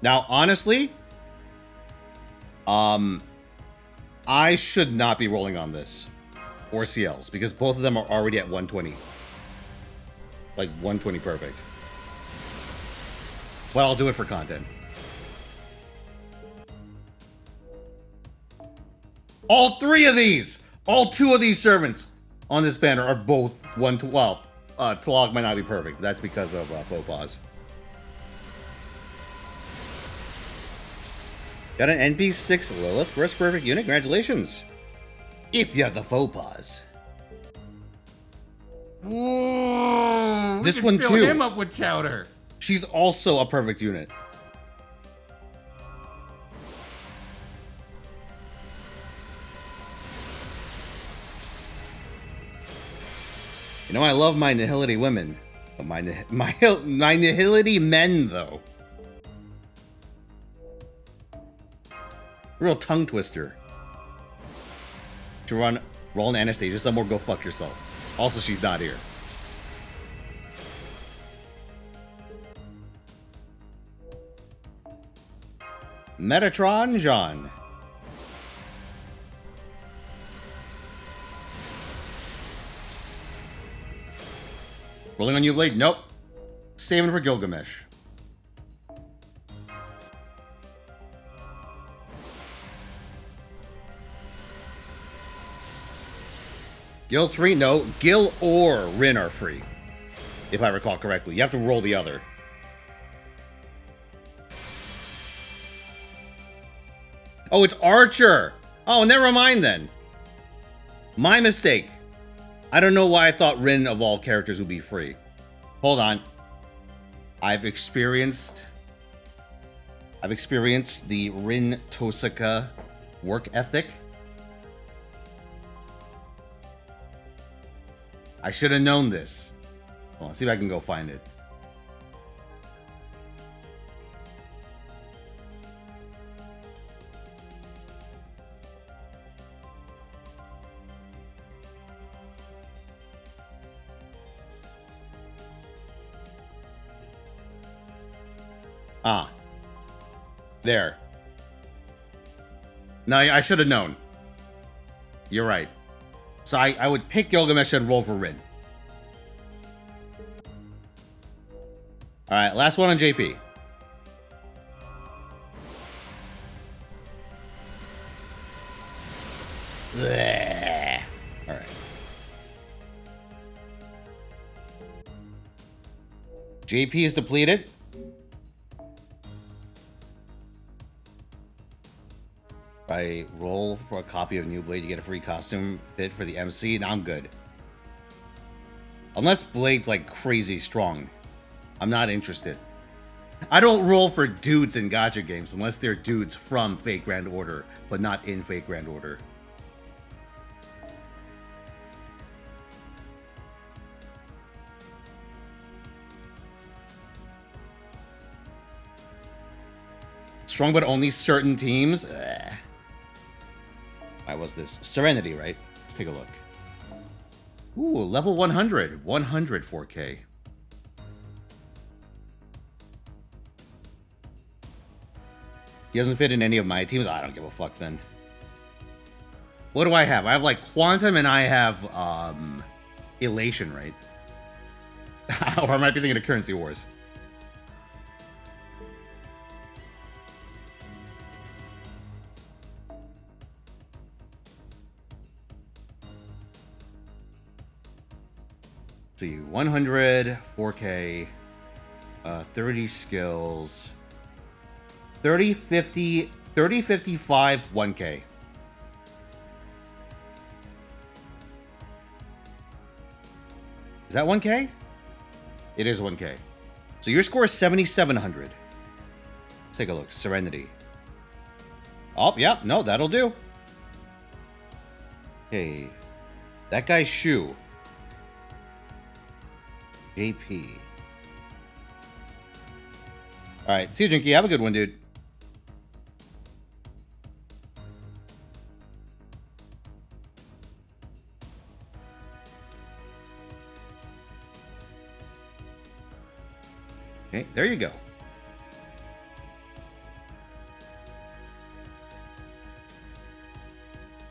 Now, honestly, I should not be rolling on this or CLs because both of them are already at 120. Like 120 perfect. But I'll do it for content. All three of these, all two of these servants on this banner are both 120. Well, Tlog might not be perfect. That's because of faux pas. Got an NP6 Lilith, first perfect unit. Congratulations. If you have the faux pas. Whoa, This we one can fill too. him up with chowder. She's also a perfect unit. You know, I love my nihility women, but my nihility men, though. Real tongue twister. To roll an Anastasia somewhere, go fuck yourself. Also, she's not here. Metatron Jean. Rolling on you, Blade? Nope. Saving for Gilgamesh. Gil's free? No. Gil or Rin are free. If I recall correctly. You have to roll the other. Oh, it's Archer! Oh, never mind then. My mistake. I don't know why I thought Rin of all characters would be free. Hold on. I've experienced the Rin Tosaka work ethic. I should have known this. Well, let's see if I can go find it. Ah. There. No, I should have known. You're right. So I would pick Gilgamesh and roll for Rin. Alright, last one on JP. Alright. JP is depleted. If I roll for a copy of New Blade, you get a free costume bit for the MC. Now I'm good. Unless Blade's like crazy strong. I'm not interested. I don't roll for dudes in gacha games unless they're dudes from Fate Grand Order, but not in Fate Grand Order. Strong but only certain teams? Why was this? Serenity, right? Let's take a look. Ooh, level 100. 100 4K. He doesn't fit in any of my teams? I don't give a fuck then. What do I have? I have like Quantum and I have Elation, right? Or I might be thinking of Currency Wars. See, 100, 4K, 30 skills, 30, 50, 30, 55, 1K. Is that 1K? It is 1K. So your score is 7,700. Let's take a look. Serenity. Oh, yep. No, that'll do. Okay. That guy's Shu. JP. Alright, see you, Jinky. Have a good one, dude. Okay, there you go.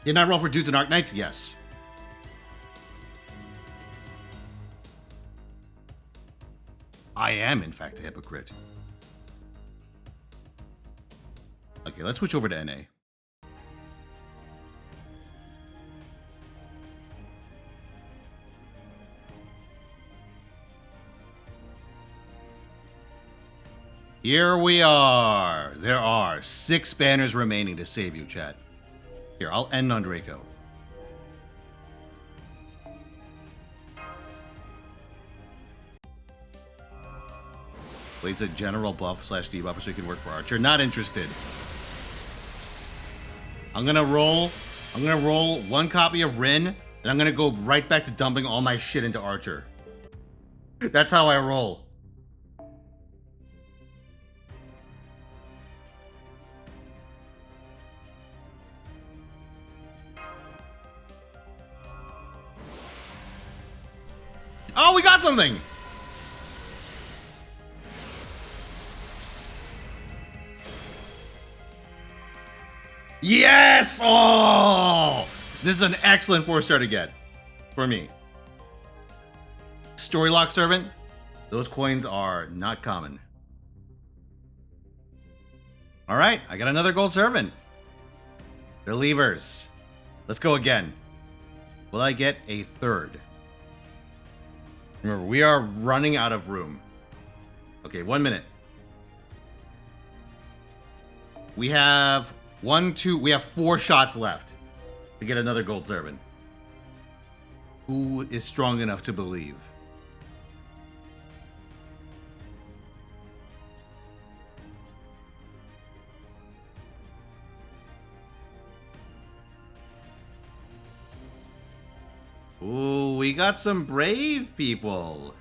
Did I roll for dudes and Arknights? Yes. I am, in fact, a hypocrite. Okay, let's switch over to NA. Here we are. There are 6 banners remaining to save you, chat. Here, I'll end on Draco. Blade's a general buff / debuff so he can work for Archer. Not interested. I'm gonna roll 1 copy of Rin, and I'm gonna go right back to dumping all my shit into Archer. That's how I roll. Oh, we got something! Yes! Oh! This is an excellent 4-star to get. For me. Storylock Servant. Those coins are not common. Alright, I got another gold servant. Believers. Let's go again. Will I get a third? Remember, we are running out of room. Okay, 1 minute. We have we have 4 shots left to get another gold servant. Who is strong enough to believe? Ooh, we got some brave people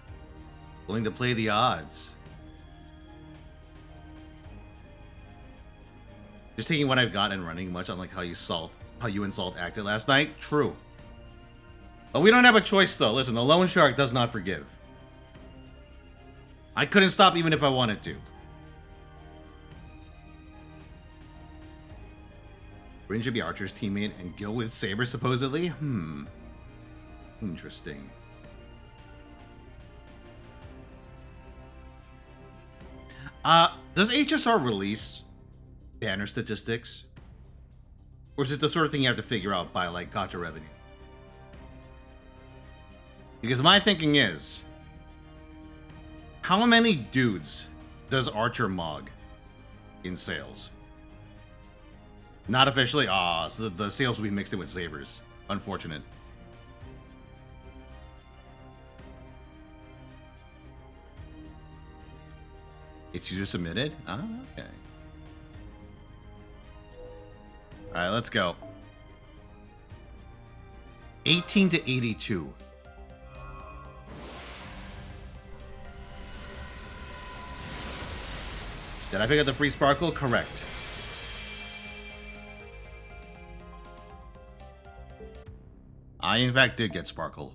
willing to play the odds. Just taking what I've got and running, much unlike how you and Salt acted last night. True. But we don't have a choice though. Listen, the loan shark does not forgive. I couldn't stop even if I wanted to. Rin should be Archer's teammate and Gil with Saber supposedly? Interesting. Does HSR release banner statistics? Or is it the sort of thing you have to figure out by, like, Gacha revenue? Because my thinking is, how many dudes does Archer Mog in sales? Not officially? So the sales will be mixed in with Sabers. Unfortunate. It's user submitted? Oh, okay. Alright, let's go. 18 to 82. Did I pick up the free sparkle? Correct. I, in fact, did get sparkle.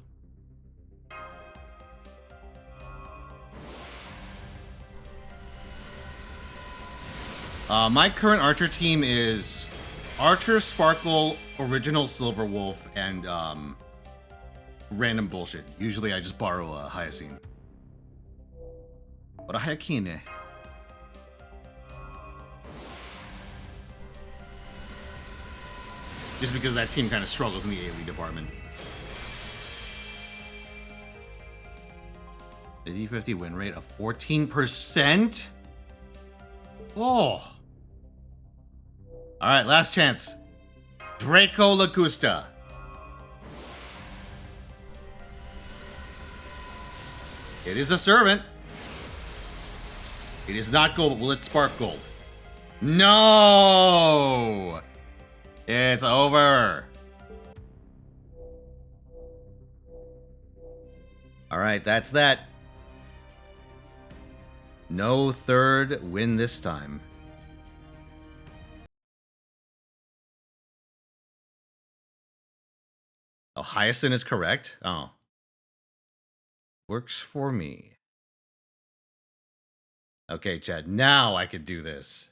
My current Archer team is Archer, Sparkle, Original Silver Wolf, and random bullshit. Usually I just borrow a Hyacine. But a Hyakine. Just because that team kind of struggles in the AoE department. The D50 win rate of 14%? Oh. Alright, last chance. Draco Lacusta. It is a servant. It is not gold, but will it spark gold? No! It's over. Alright, that's that. No third win this time. Oh, Hyacinth is correct? Oh. Works for me. Okay, Chad, now I could do this.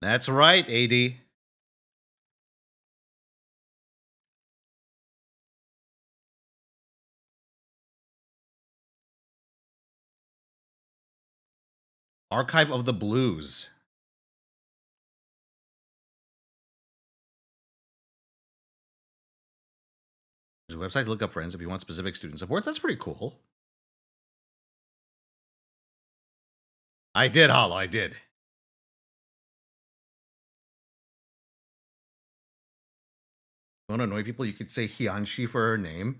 That's right, AD. Archive of the Blues. There's a website to look up friends if you want specific student supports. That's pretty cool. I did, Hollow, I did. You want to annoy people? You could say Hyunshi for her name.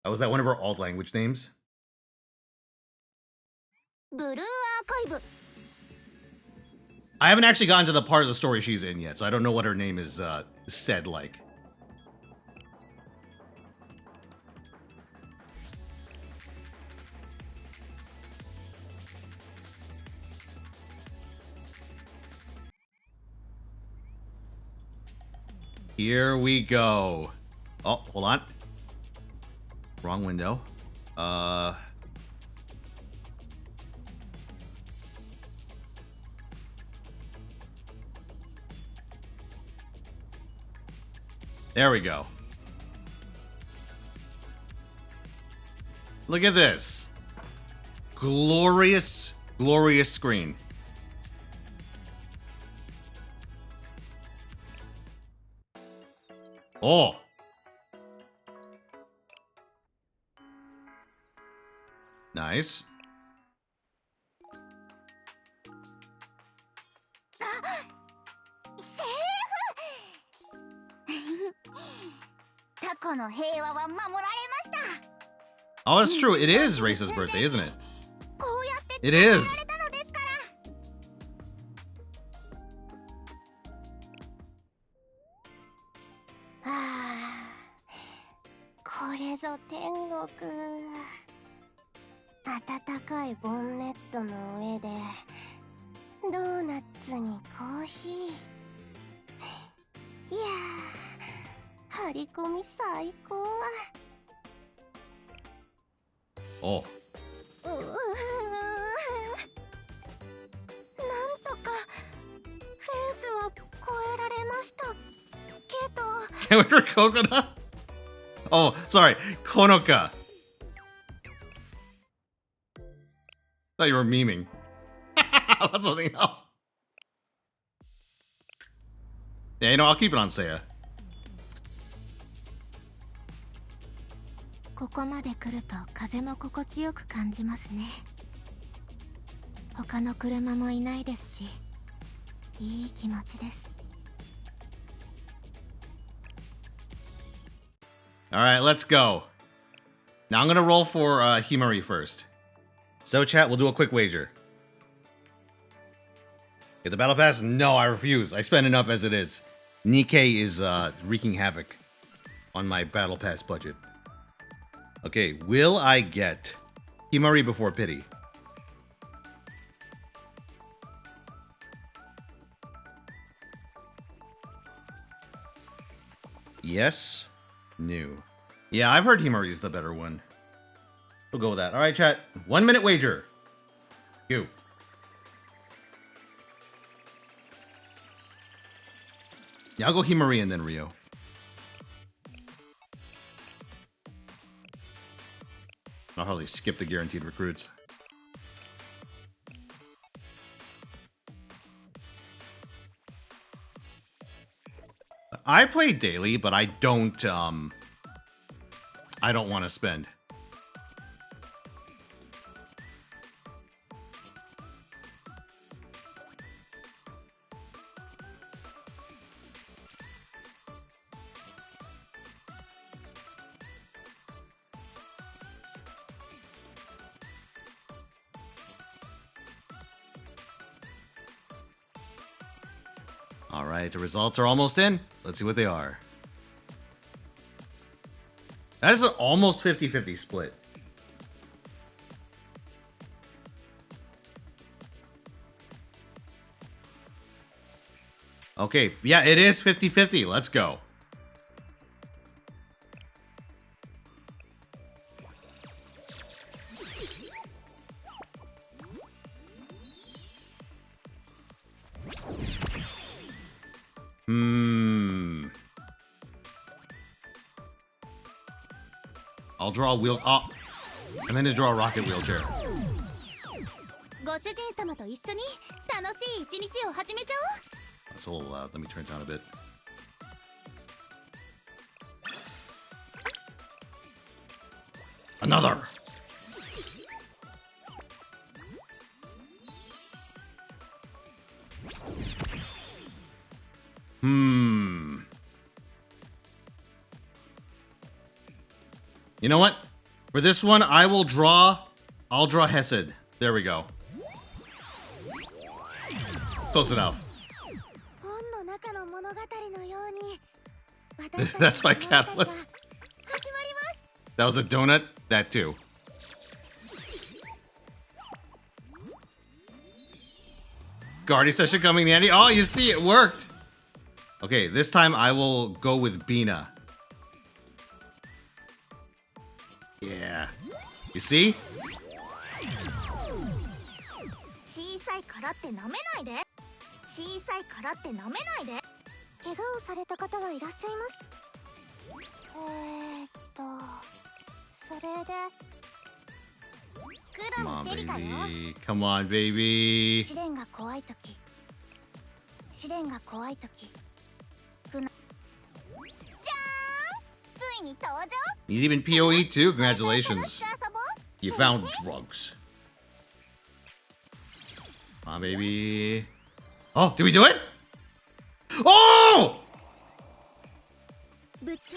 Oh, was that one of her alt language names? I haven't actually gotten to the part of the story she's in yet, so I don't know what her name is said like. Here we go. Oh, hold on. Wrong window. There we go. Look at this. Glorious, glorious screen. Oh. Nice. Oh, that's true. It is Race's birthday, isn't it? It is. Oh. Can we for coconut? Oh, sorry. Konoka. Thought you were memeing. That's something else. Yeah, you know, I'll keep it on Seiya. ここまで来ると風も心地よく感じますね。他の車もいないですし、いい気持ちです。All right, let's go. Now I'm gonna roll for Himari first. So chat, we'll do a quick wager. Get the battle pass? No, I refuse. I spend enough as it is. Nikke is wreaking havoc on my battle pass budget. Okay, will I get Himari before Pity? Yes. No. Yeah, I've heard Himari's the better one. We'll go with that. All right, chat. 1 minute wager. You. Yeah, I'll go Himari and then Rio. I'll hardly skip the guaranteed recruits. I play daily, but I don't want to spend. All right, the results are almost in. Let's see what they are. That is an almost 50-50 split. Okay, yeah, it is 50-50. Let's go. I'll draw a wheel up, and then to draw a rocket wheelchair. ご主人様と一緒に楽しい一日を始めちゃおう。 That's a little loud. Let me turn it down a bit. Another. You know what? For this one, I'll draw Hesed. There we go. Close enough. That's my catalyst. That was a donut? That too. Guardy session coming, Andy. Oh, you see, it worked. Okay, this time I will go with Bina. Yeah. You see? 小さいからって舐めないで。小さいからって舐めないで。怪我をされた方はいらっしゃいます。それで。ク Come ラ on, ムセリカよ。 baby. Come on, baby. 試練が怖いとき。試練が怖いとき。じゃーん。ついに登場。 You even PoE too? 楽 Congratulations. しく遊ぼう。 You found drugs. Come on, baby. Oh, did we do it? Oh! 部長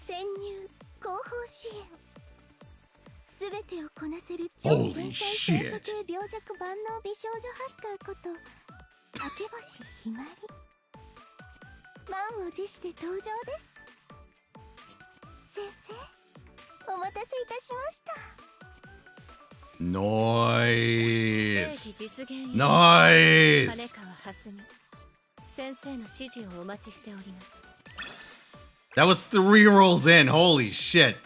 潜入後方支援すべてをこなせる超 Holy 天才 shit. 天才病弱万能美少女ハッカーこと明星ひまり満を持して登場です先生お待たせいたしました Nice. 実現へ Nice. 金川蓮美先生の指示をお待ちしております That was 3 rolls in. Holy shit.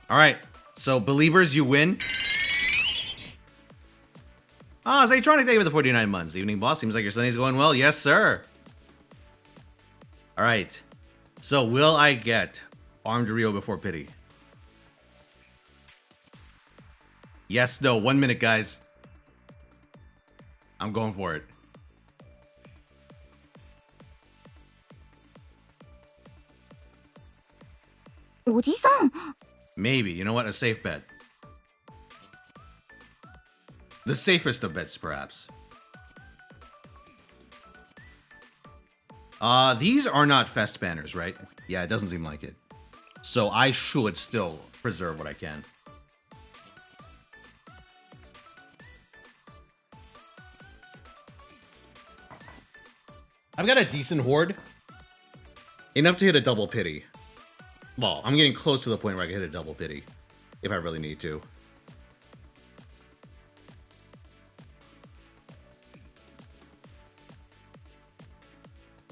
All right. So, believers, you win. Ah, Zaytronic, thank you for the 49 months. Evening, boss. Seems like your Sunday's going well. Yes, sir. All right. So, will I get Armed Rio before pity? Yes, no. 1 minute, guys. I'm going for it. Maybe. You know what? A safe bet. The safest of bets, perhaps. These are not fest banners, right? Yeah, it doesn't seem like it. So I should still preserve what I can. I've got a decent horde. Enough to hit a double pity. Well, I'm getting close to the point where I can hit a double pity. If I really need to.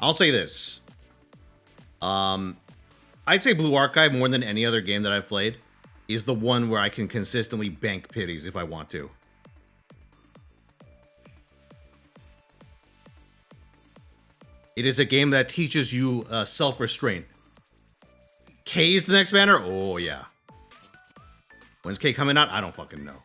I'll say this. I'd say Blue Archive, more than any other game that I've played, is the one where I can consistently bank pities if I want to. It is a game that teaches you self-restraint. K is the next banner? Oh, yeah. When's K coming out? I don't fucking know.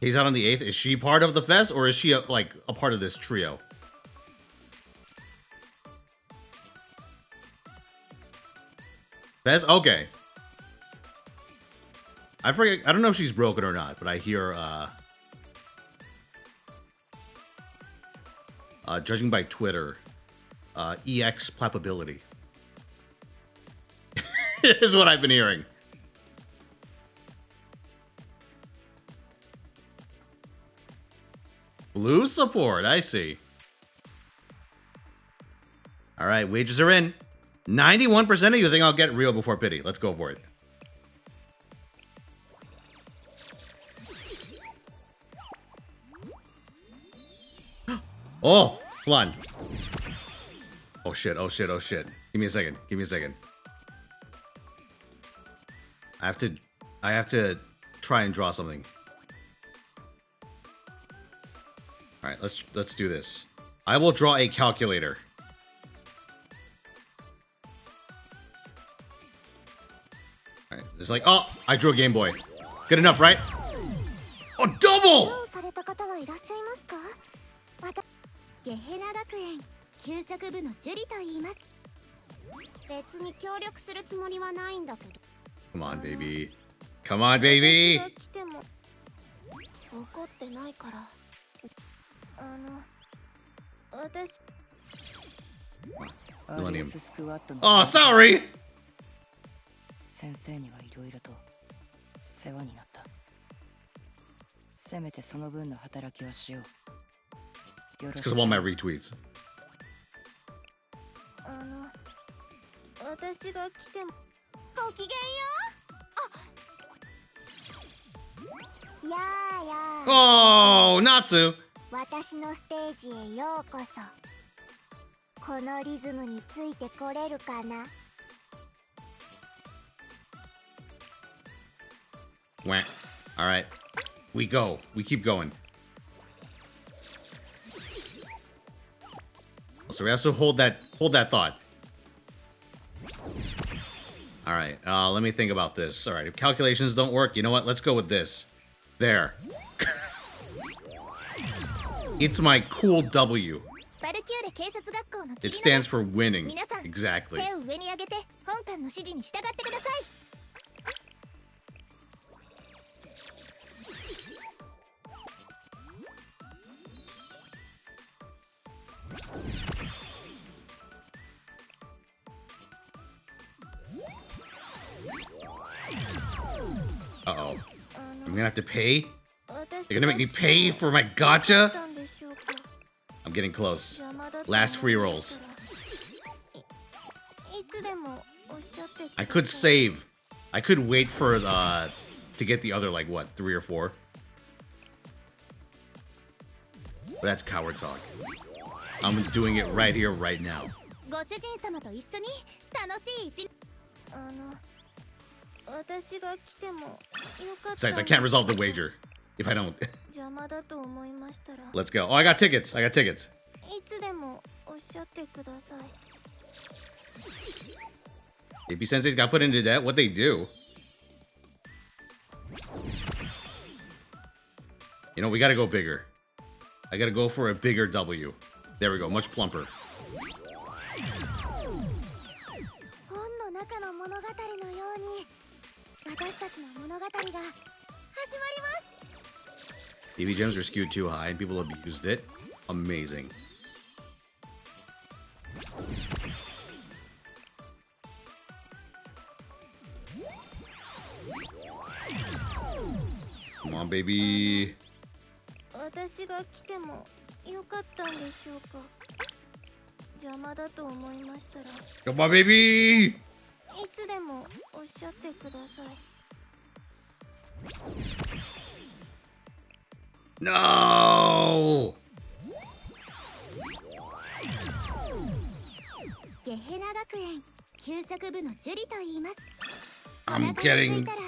K's out on the 8th. Is she part of the fest, or is she a part of this trio? Fez? Okay. I forget. I don't know if she's broken or not, but I hear, judging by Twitter, EX playability is what I've been hearing. Blue support, I see. All right, wages are in. 91% of you think I'll get Rio before pity. Let's go for it. Oh, hold on. Oh shit, oh shit, oh shit. Give me a second. Give me a second. I have to try and draw something. All right, let's do this. I will draw a calculator. All right, it's like, oh, I drew a Game Boy. Good enough, right? Oh, double! ゲヘナ学園給食部のジュリと言います。別に協力するつもりはないんだけど。Come on, baby. Come on, baby. 怒ってないから。私 Millennium. Oh, sorry. 先生にはいろいろと世話になった。せめてその分の働きをしよう。 It's because of all my retweets. 私が来てもごきげんよやあやあ Oh, Natsu. 私のステージへようこそ。このリズムについてこれるかな。 Wah. All right. We go. We keep going. So we also hold that thought. All right. Let me think about this. All right. If calculations don't work, you know what? Let's go with this. There. It's my cool W. バルキューレ警察学校の It 君 stands for winning. 皆さん Exactly. 手を上に上げて本館の指示に従ってください。 Uh-oh. I'm gonna have to pay? You're gonna make me pay for my gacha? I'm getting close. Last free rolls. I could save. I could wait for to get the other, like, what, 3 or 4? But that's coward talk. I'm doing it right here, right now. ご主人様と一緒に楽しい一日。 Besides, I can't resolve the wager if I don't. Let's go. Oh, I got tickets. I got tickets. AP Sensei's got put into debt. What'd they do? You know, we gotta go bigger. I gotta go for a bigger W. There we go. Much plumper. 本の中の物語のように私たちの物語が始まります。 DB gems are skewed too high and people abused it. Amazing. Come on, baby. 私が来てもよかったんでしょうか。邪魔だと思いましたら。 Come on, baby. いつでもおっしゃってください。 No. ゲヘナ学園給食部のジュリと言います。 I'm お腹が空 getting いたらい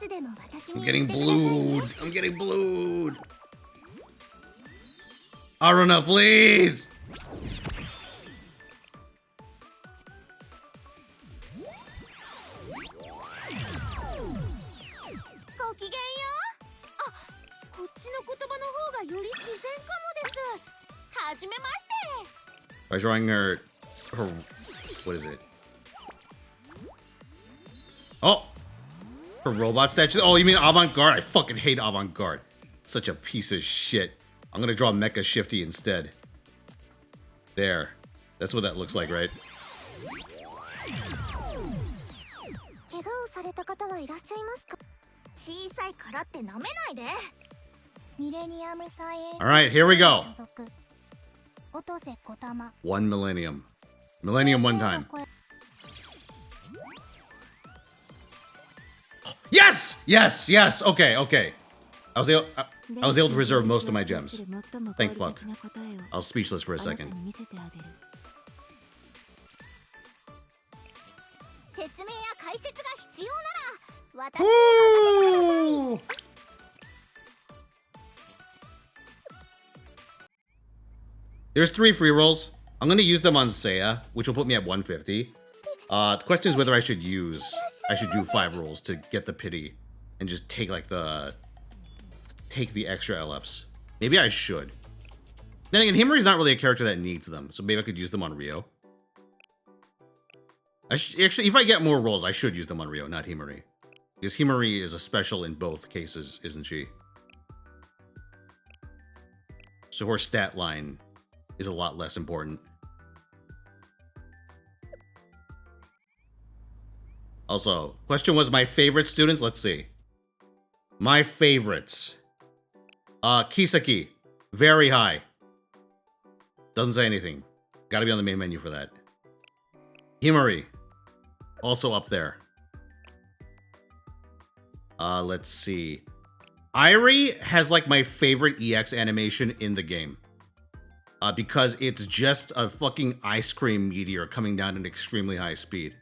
つでも私 I'm に getting 言ってくださいね。 blued. I'm getting blued. Aruna, please. ごきげんよう。あ、こっちの言葉の方がより自然かもです。はじめまして。 By drawing her what is it? Oh, her robot statue. Oh, you mean avant-garde? I fucking hate avant-garde. Such a piece of shit. I'm gonna draw Mecha Shifty instead. There. That's what that looks like, right? 怪我をされた方はいらっしゃいますか。小さいからって舐めないで。ミレニアムサイエンス All right, here we go. 所属。音瀬小玉。 One millennium. Millennium one time. Yes! Yes! Yes! Okay, okay. I was able to reserve most of my gems. Thank fuck. I was speechless for a second. 説明や解説が必要なら私に任せてください。 There's 3 free rolls. I'm gonna use them on Seiya, which will put me at 150. The question is whether I should do 5 rolls to get the pity and just take like the extra LFs. Maybe I should. Then again, Himari's not really a character that needs them, so maybe I could use them on Rio. Actually, if I get more rolls, I should use them on Rio, not Himari. Because Himari is a special in both cases, isn't she? So her stat line is a lot less important. Also, question was my favorite students. Let's see. My favorites. Kisaki. Very high. Doesn't say anything. Gotta be on the main menu for that. Himari. Also up there. Let's see. Irie has like my favorite EX animation in the game. Because it's just a fucking ice cream meteor coming down at an extremely high speed.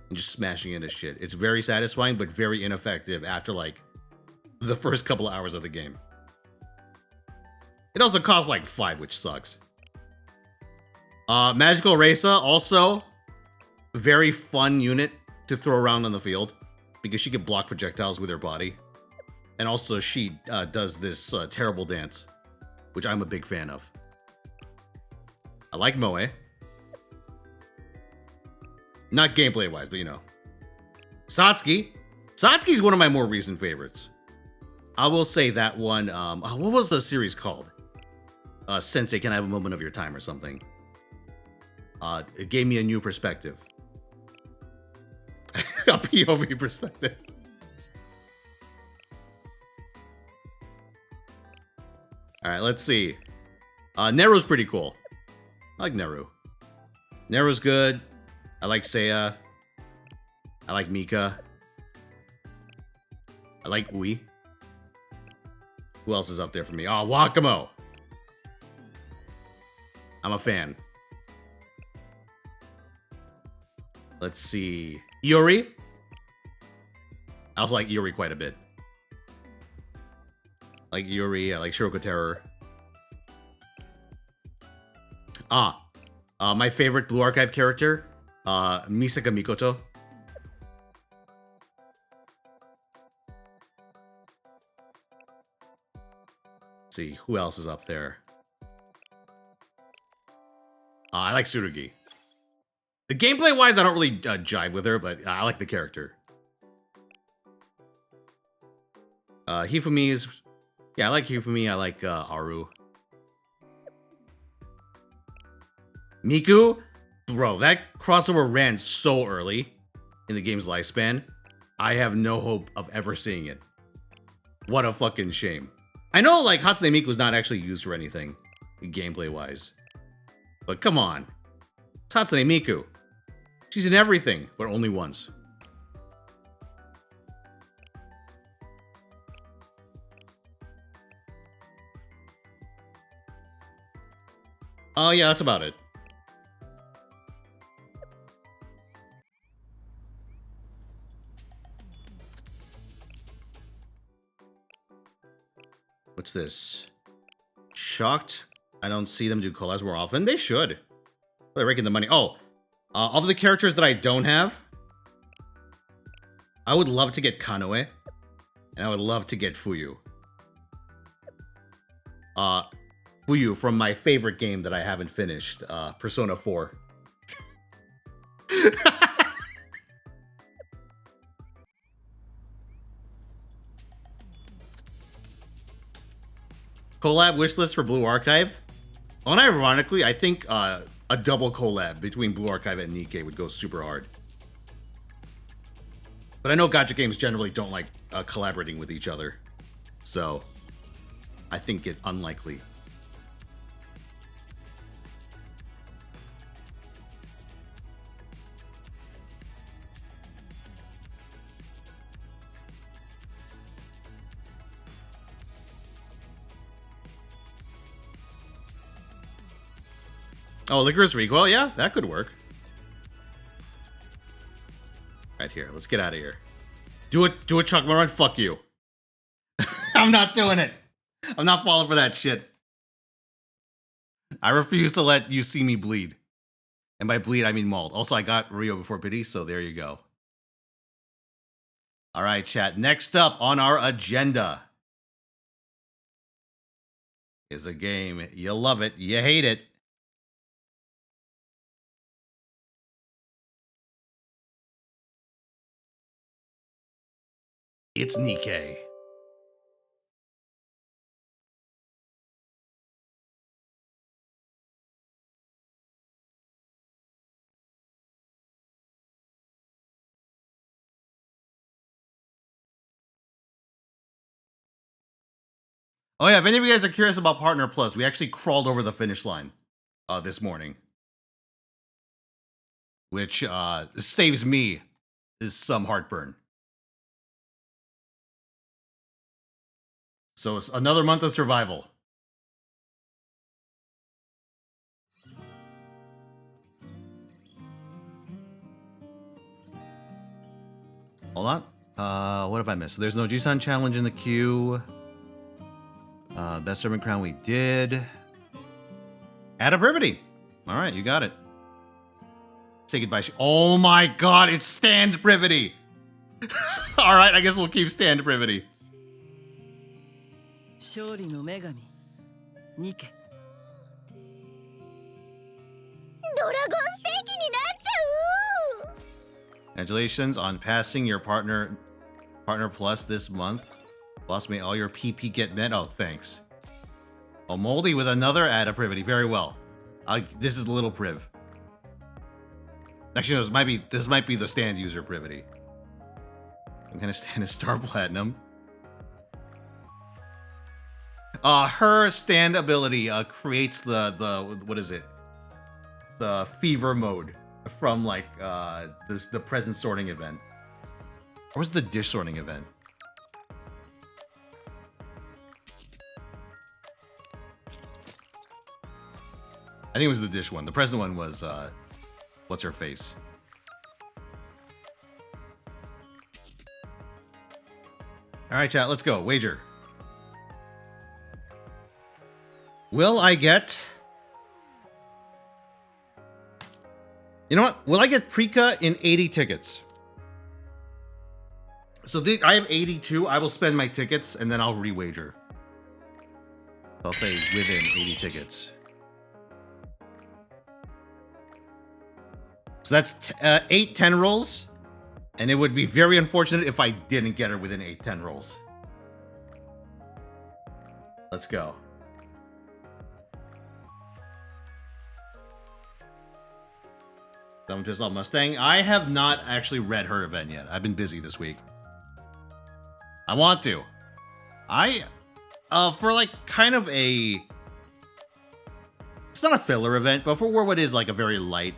And just smashing into shit. It's very satisfying, but very ineffective after like the first couple of hours of the game. It also costs like 5, which sucks. Magical Raisa, also very fun unit to throw around on the field because she can block projectiles with her body. And also she does this terrible dance, which I'm a big fan of. I like Moe. Not gameplay-wise, but you know. Satsuki. Satsuki's one of my more recent favorites. I will say that one, what was the series called? Sensei, Can I Have a Moment of Your Time or something. It gave me a new perspective. A POV perspective. Alright, let's see. Neru's pretty cool. I like Neru. Neru's good. I like Seiya. I like Mika. I like Ui. Who else is up there for me? Oh, Wakamo. I'm a fan. Let's see. Yuri. I also like Yuri quite a bit. I like Yuri. I like Shiroko Terror. My favorite Blue Archive character, Misaka Mikoto. Let's see, who else is up there? I like Tsurugi. The gameplay-wise, I don't really jive with her, but I like the character. Hifumi is... Yeah, I like Hifumi. I like Aru. Miku? Bro, that crossover ran so early in the game's lifespan. I have no hope of ever seeing it. What a fucking shame. I know, like, Hatsune Miku's not actually used for anything, gameplay-wise. But come on. It's Hatsune Miku. She's in everything, but only once. Oh, yeah, that's about it. What's this? Shocked I don't see them do collabs more often. They should. They're raking the money. Oh, of the characters that I don't have, I would love to get Kanoe, and I would love to get Fuyu. Fuyu from my favorite game that I haven't finished, Persona 4. Collab wishlist for Blue Archive. Unironically, I think a double collab between Blue Archive and Nikke would go super hard. But I know Gacha games generally don't like collaborating with each other, so I think it unlikely. Oh, Licorice Recoil? Yeah, that could work. Right here, let's get out of here. Do it, Chuck Moran. Fuck you. I'm not doing it. I'm not falling for that shit. I refuse to let you see me bleed. And by bleed, I mean mauled. Also, I got Rio before pity, so there you go. All right, chat. Next up on our agenda is a game. You love it, you hate it. It's Nikke. Oh yeah, if any of you guys are curious about Partner Plus, we actually crawled over the finish line this morning. Which saves me some heartburn. So it's another month of survival. Hold on. What have I missed? There's no Jisan challenge in the queue. Best Servant Crown we did. Add a brevity. All right, you got it. Say goodbye. Oh my god, it's stand brevity. All right, I guess we'll keep stand brevity. 勝利の女神ニケドラゴンステーキになっちゃう Congratulations on passing your partner plus this month. Plus, may all your PP get met. Oh, thanks. Oh, Moldy with another add a privity. Very well. This is a little priv. Actually, no, this might be the stand user privity. I'm gonna stand a star platinum. Her stand ability creates the what is it? The fever mode from like the present sorting event. Or was it the dish sorting event? I think it was the dish one. The present one was what's her face? All right, chat, let's go. Wager. Will I get... You know what? Will I get Prika in 80 tickets? So I have 82. I will spend my tickets and then I'll re-wager. I'll say within 80 tickets. So that's 8 10 rolls. And it would be very unfortunate if I didn't get her within 8 10 rolls. Let's go. Someone pissed off Mustang. I have not actually read her event yet. I've been busy this week. I want to. For like kind of a... It's not a filler event, but for what is like a very light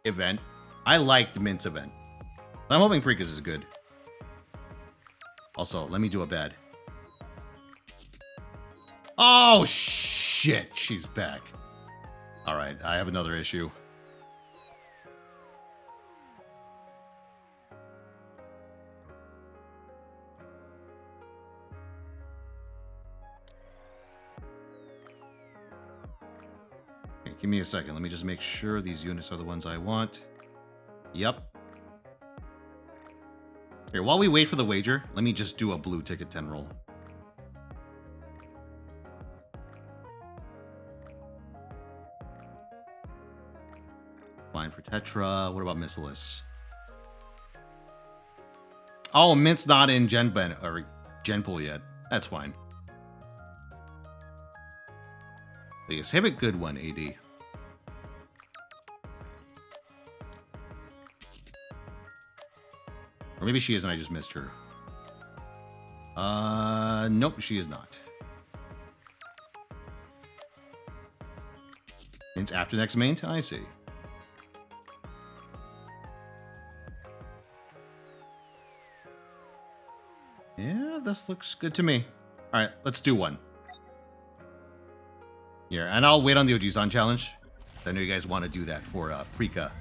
event, I liked Mint's event. I'm hoping Prekas is good. Also, let me do a bad. Oh, shit. She's back. All right, I have another issue. Okay, give me a second. Let me just make sure these units are the ones I want. Yep. Here, while we wait for the wager, let me just do a blue ticket 10 roll. Fine for Tetra. What about Missilus? Oh, Mint's not in Genpool yet. That's fine. But yes, have a good one, AD. Or maybe she is and I just missed her. Nope, she is not. It's after next main? I see. Yeah, this looks good to me. Alright, let's do one. Here, and I'll wait on the Ojisan challenge. I know you guys want to do that for Prika.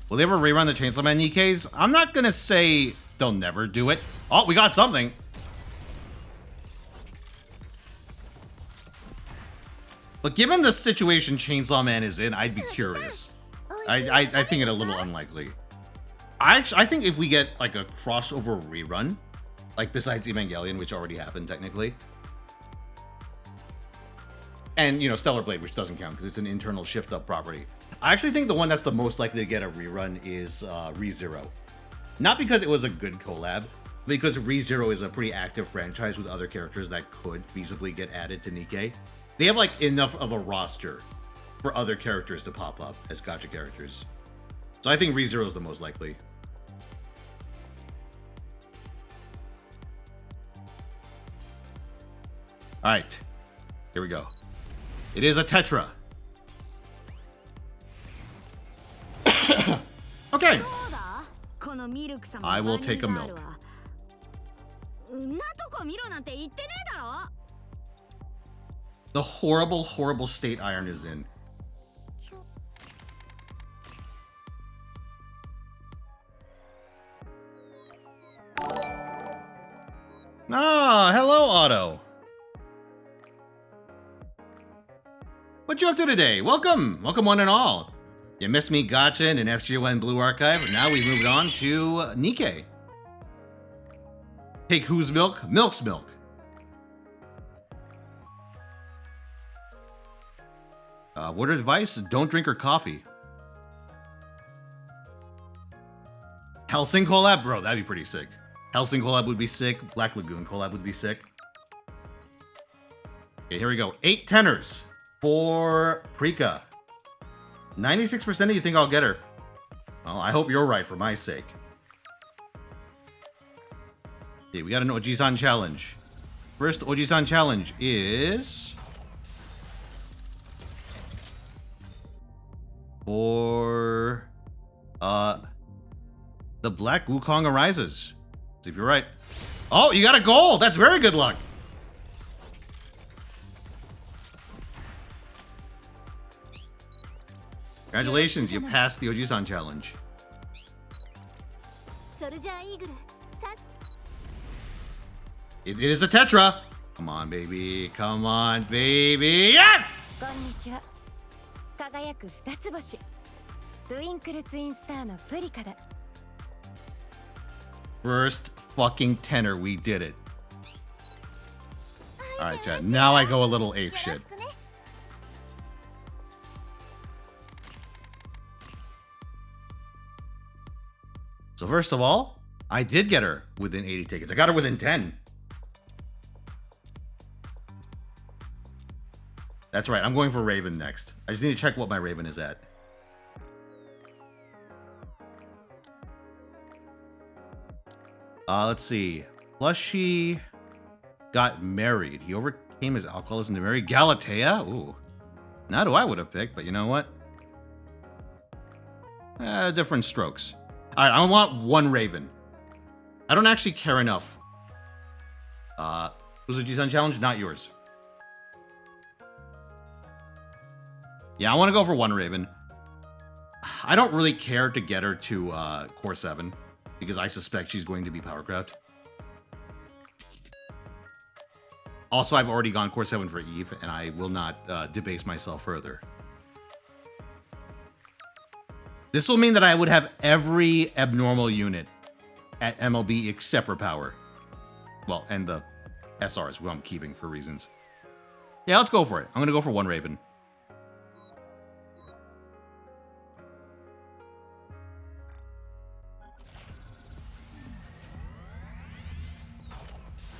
Will they ever rerun the Chainsaw Man Nikkes? I'm not gonna say they'll never do it. Oh, we got something. But given the situation Chainsaw Man is in, I'd be curious. I think it a little unlikely. I think if we get like a crossover rerun, like besides Evangelion, which already happened technically, and you know Stellar Blade, which doesn't count because it's an internal shift up property. I actually think the one that's the most likely to get a rerun is ReZero. Not because it was a good collab, because ReZero is a pretty active franchise with other characters that could feasibly get added to Nikke. They have like enough of a roster for other characters to pop up as gacha characters. So I think ReZero is the most likely. Alright, here we go. It is a Tetra. Okay. I will take a milk. The horrible, horrible state Iron is in. Ah, hello, Otto. What you up to today? Welcome! Welcome one and all. You missed me, Gacha, and FGO and Blue Archive. Now we've moved on to Nikke. Take whose milk? Milk's milk. Word of advice, don't drink her coffee. Helsing collab? Bro, that'd be pretty sick. Helsing collab would be sick. Black Lagoon collab would be sick. Okay, here we go. 8 tenors for Prika. 96% of you think I'll get her. Well, I hope you're right for my sake. Okay, we got an Oji-san challenge. First Oji-san challenge is... for... the Black Wukong Arises. See if you're right. Oh, you got a gold! That's very good luck! Congratulations, you passed the Oji-san challenge. It is a Tetra! Come on, baby. Come on, baby. Yes! 輝く二つ星トゥインクルツインスターのプリカだ First fucking tenor, we did it. Alright, chat. Now I go a little ape shit. So first of all, I did get her within 80 tickets. I got her within 10. That's right, I'm going for Raven next. I just need to check what my Raven is at. Let's see. Plushy got married. He overcame his alcoholism to marry Galatea. Ooh. Not who I would have picked, but you know what? Different strokes. Alright, I want one Raven. I don't actually care enough. Uzuji-san challenge? Not yours. Yeah, I want to go for one Raven. I don't really care to get her to Core 7, because I suspect she's going to be Powercraft. Also, I've already gone Core 7 for Eve, and I will not debase myself further. This will mean that I would have every abnormal unit at MLB except for Power. Well, and the SRs, who I'm keeping for reasons. Yeah, let's go for it. I'm going to go for one Raven.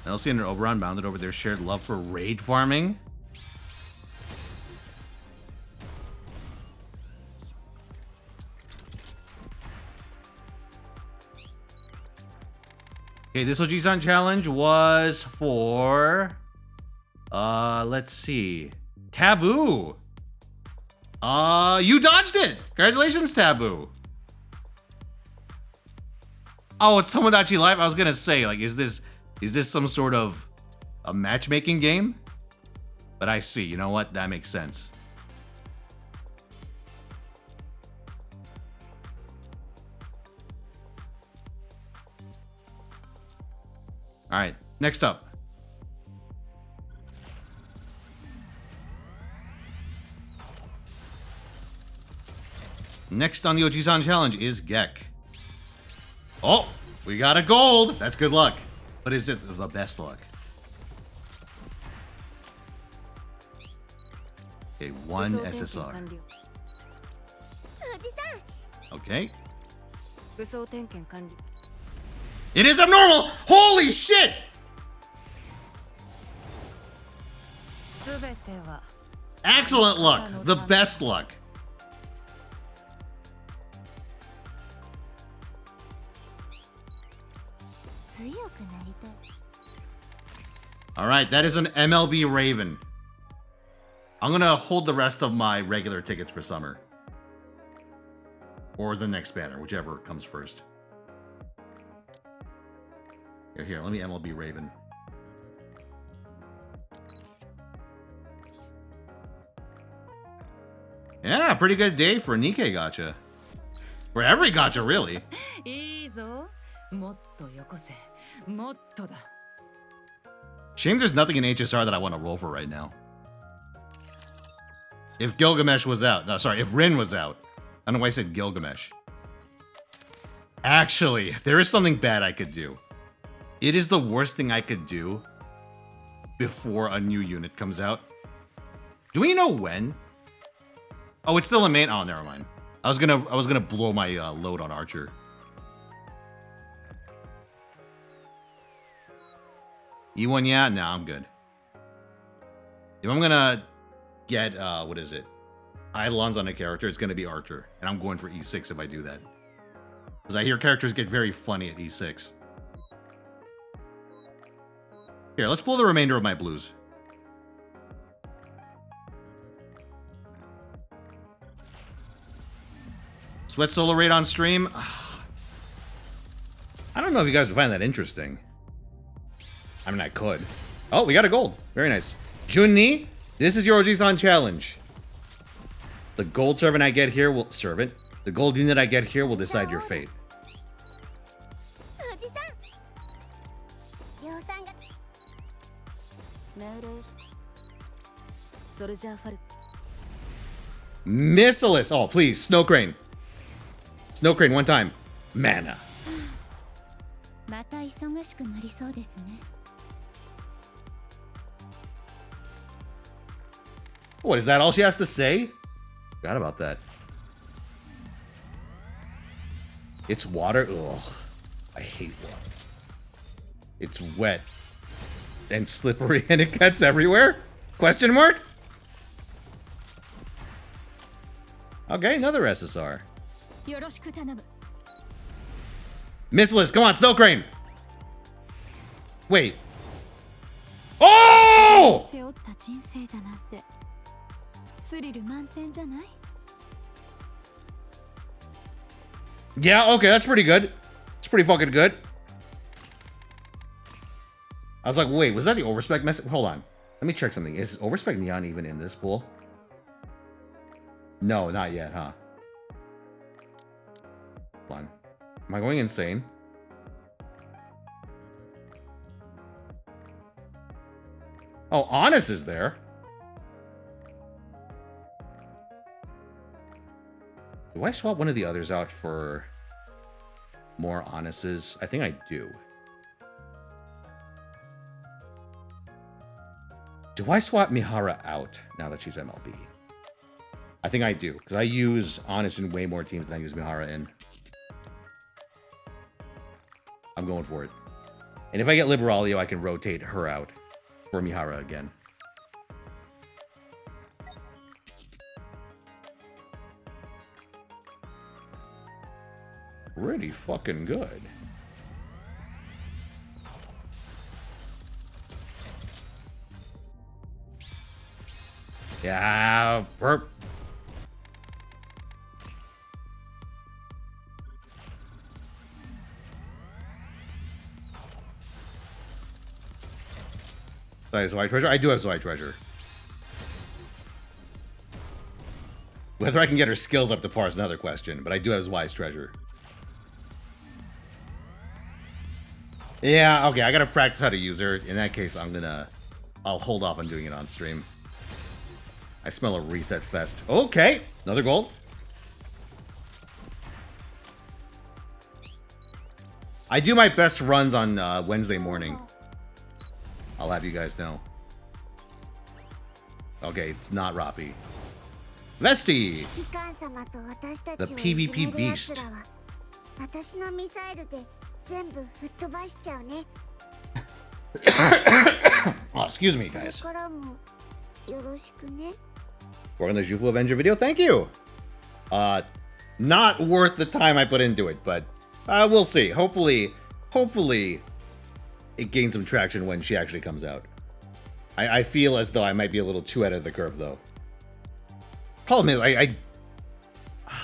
Elsie and Oberon bounded over their shared love for raid farming. Okay, this Oji-san challenge was for... let's see. Taboo! You dodged it! Congratulations, Taboo! Oh, it's Tomodachi Life? I was gonna say, like, is this some sort of a matchmaking game? But I see, you know what? That makes sense. All right, next up. Next on the Oji-san challenge is Gek. Oh, we got a gold. That's good luck. But is it the best luck? Okay, one SSR. Okay. It is abnormal! Holy shit! Excellent luck. The best luck. Alright, that is an MLB Raven. I'm gonna hold the rest of my regular tickets for summer. Or the next banner, whichever comes first. Here, let me MLB Raven. Yeah, pretty good day for a Nikke gacha. For every gacha, really. いいぞ。もっとよこせ。もっとだ。 Shame there's nothing in HSR that I want to roll for right now. If Gilgamesh was out. No, sorry, if Rin was out. I don't know why I said Gilgamesh. Actually, there is something bad I could do. It is the worst thing I could do before a new unit comes out. Do we know when? Oh, it's still in main. Oh, never mind. I was gonna blow my load on Archer. E1, yeah? No, I'm good. If I'm gonna get, what is it? Eidolons on a character, it's gonna be Archer. And I'm going for E6 if I do that. Because I hear characters get very funny at E6. Here, let's pull the remainder of my blues. Sweat solo raid on stream? I don't know if you guys would find that interesting. I mean, I could. Oh, we got a gold. Very nice. Junni, this is your Oji-san challenge. The gold servant I get here will... Servant? The gold unit I get here will decide your fate. Missilus! Oh, please. Snow Crane. Snow Crane, one time. Mana. また忙しくなりそうですね。 What, is that all she has to say? Forgot about that. It's water? Ugh. I hate water. It's wet. And slippery and it gets everywhere? Question mark? Okay, another SSR. よろしく頼む。 Missilus, come on, Snow Crane! Wait. Oh! 背負った人生だなって。スリル満点じゃない？ Yeah, okay, that's pretty good. It's pretty fucking good. I was like, wait, was that the overspec message? Hold on. Let me check something. Is overspec Neon even in this pool? No, not yet, huh? Hold on. Am I going insane? Oh, Honest is there. Do I swap one of the others out for more Honests? I think I do. Do I swap Mihara out now that she's MLB? I think I do, because I use Honest in way more teams than I use Mihara in. I'm going for it. And if I get Liberalio, I can rotate her out for Mihara again. Pretty fucking good. Yeah, burp. Sorry, treasure? I do have Zoe treasure. Whether I can get her skills up to par is another question, but I do have Wise treasure. Yeah, okay, I gotta practice how to use her. In that case, I'll hold off on doing it on stream. I smell a reset fest. Okay, another gold. I do my best runs on Wednesday morning. I'll have you guys know. Okay, it's not Roppy. Vesti! The PvP beast. Oh, excuse me, guys. Work on the Jufu Avenger video, thank you! Not worth the time I put into it, but we'll see. Hopefully it gains some traction when she actually comes out. I feel as though I might be a little too ahead of the curve, though. Problem is,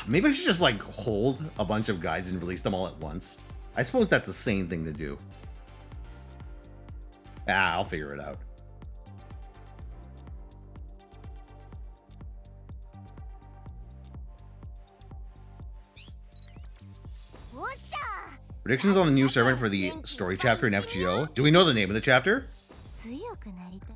maybe I should just, like, hold a bunch of guides and release them all at once. I suppose that's the sane thing to do. Ah, I'll figure it out. Predictions on the new servant for the story chapter in FGO. Do we know the name of the chapter? 強くなりたい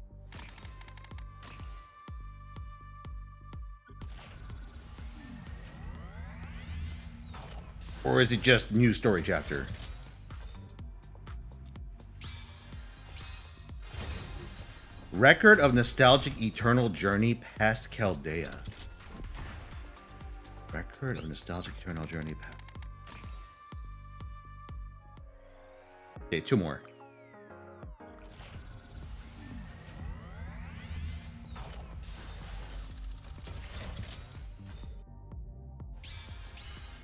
Or is it just new story chapter? Record of nostalgic eternal journey past Chaldea. Record of nostalgic eternal journey past. Okay, 2 more.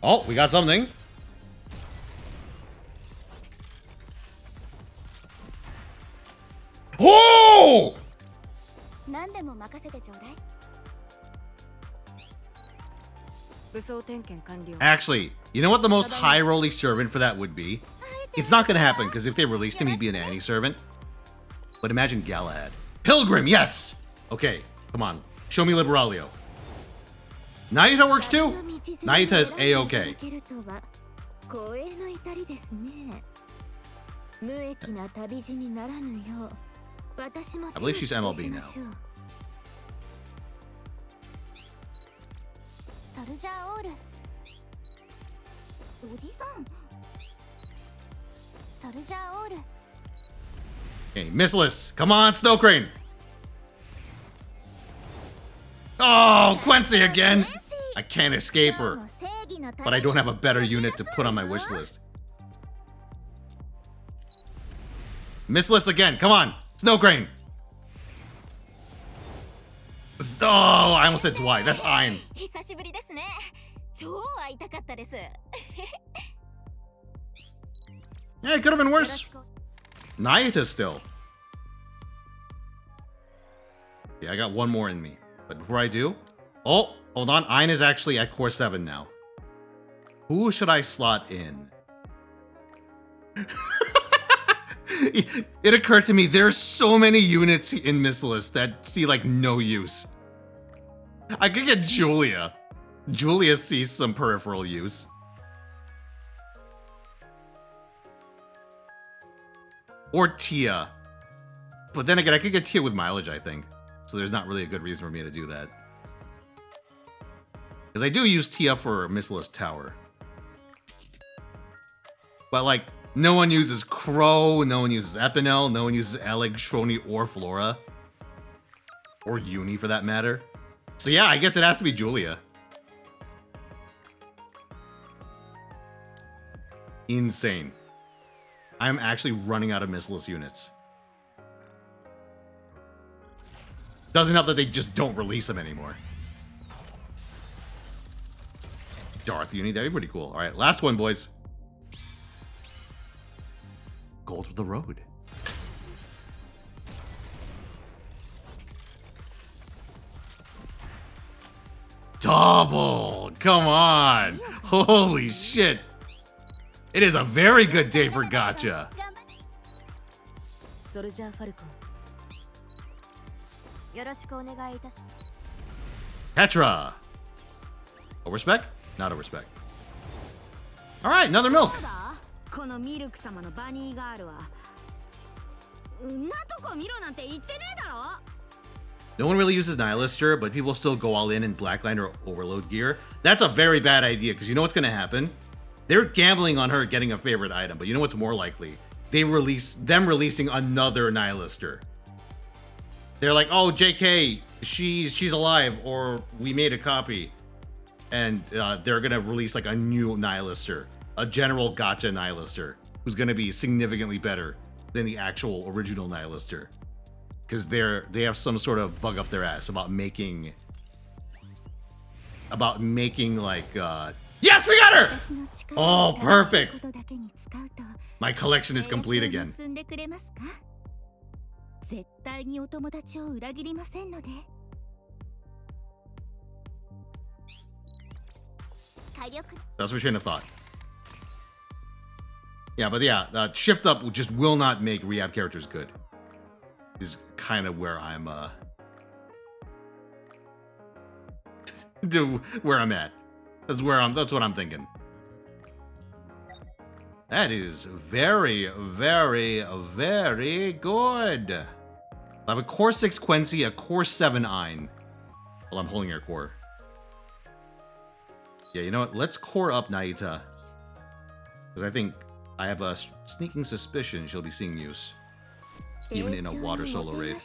Oh, we got something. Oh! 何でも任せてちょうだい 武装点検完了 Actually, you know what the most high rolling servant for that would be? It's not gonna happen because if they released him, he'd be an anti-servant. But imagine Galahad. Pilgrim, yes! Okay, come on. Show me Liberalio. Nayuta works too? Nayuta is A-okay. 光栄の至りですね無益な旅路にならぬよう私も I believe she's MLB now. ソルジャーオールおじさんソルジャーオール Okay, Missless. Come on, Snow Crane. Oh, Quincy again. I can't escape her. But I don't have a better unit to put on my wish list. Missless again. Come on, Snow Crane. Oh, I almost said Zwei. That's Ein. 久しぶりですね。超会いたかったです。 Yeah, it could have been worse. Nayuta still. Yeah, I got 1 more in me. But before I do... Oh, hold on. Ein is actually at core 7 now. Who should I slot in? It occurred to me there's so many units in Missless that see like no use. I could get Julia. Julia sees some peripheral use. Or Tia. But then again, I could get Tia with mileage, I think. So there's not really a good reason for me to do that. Because I do use Tia for Missless Tower. But like, no one uses Crow, no one uses Epinel, no one uses Eleg, Shroni, or Flora. Or Uni for that matter. So yeah, I guess it has to be Julia. Insane. I'm actually running out of Missless units. Doesn't help that they just don't release them anymore. Darth Uni, that'd be pretty cool. Alright, last one, boys. Gold for the road. Double! Come on! Holy shit! It is a very good day for Gacha. ソルジャーファルコン よろしくお願いいたします。 Petra! Overspec? Not overspec. Alright, another milk! このミルク様のバニーガールはんなとこ見ろなんて言ってねえだろ。 No one really uses Nihilister, but people still go all in Blackline or Overload gear. That's a very bad idea, because you know what's going to happen? They're gambling on her getting a favorite item, but you know what's more likely? Them releasing another Nihilister. They're like, oh, JK, she's alive, or we made a copy. And they're going to release like a new Nihilister. A general Gacha Nihilister. Who's going to be significantly better than the actual original Nihilister. Because they have some sort of bug up their ass about making like yes, we got her! Oh, perfect! My collection is complete again. 絶対にお友達を裏切りませんので。火力 That's my train of thought. Yeah, but yeah, shift up just will not make Rehab characters good. is kind of where I'm where I'm at. That's what I'm thinking. That is very, very, very good. I have a core 6 Quincy, a core 7 Ein. Well, I'm holding your core. Yeah, you know what? Let's core up Naita. Because I think I have a sneaking suspicion she'll be seeing use. Even in a water solo raid.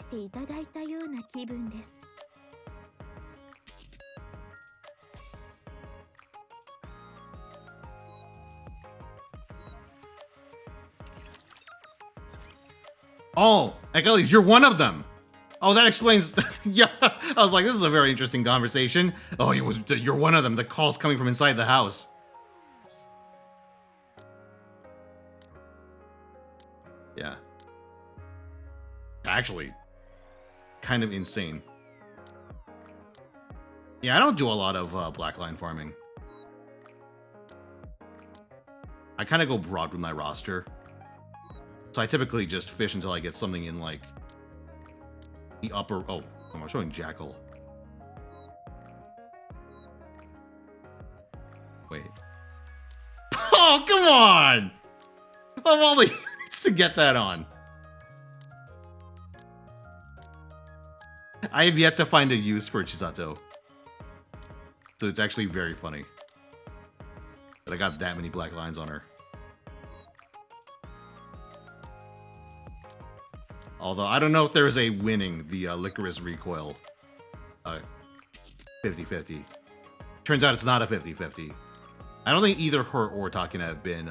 Oh, Achilles, you're one of them. Oh, that explains. Yeah, I was like, this is a very interesting conversation. Oh, you're one of them. The call's coming from inside the house. Yeah. Actually, kind of insane. Yeah, I don't do a lot of blackline farming. I kind of go broad with my roster. So I typically just fish until I get something in, like, the upper... Oh, I'm showing Jackal. Wait. Oh, come on! Of all the units to get that on. I have yet to find a use for Chisato. So it's actually very funny that I got that many black lines on her. Although, I don't know if there's a winning the Licorice Recoil 50-50. Turns out it's not a 50-50. I don't think either her or Takina have been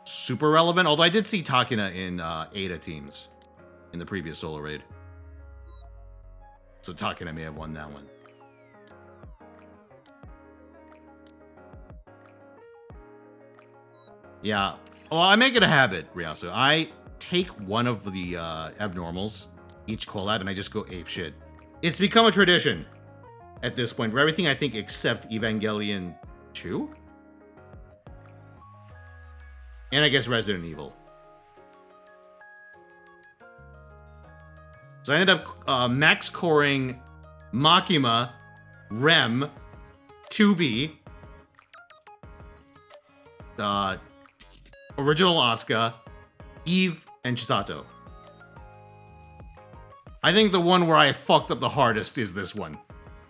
super relevant. Although I did see Takina in Ada teams in the previous solo raid. So Takina may have won that one. Yeah. Well, I make it a habit, Ryasu. I take one of the abnormals, each collab, and I just go apeshit. It's become a tradition at this point for everything, I think, except Evangelion 2? And I guess Resident Evil. So I ended up max coring Makima, Rem, 2B, original Asuka, Eve, and Chisato. I think the one where I fucked up the hardest is this one.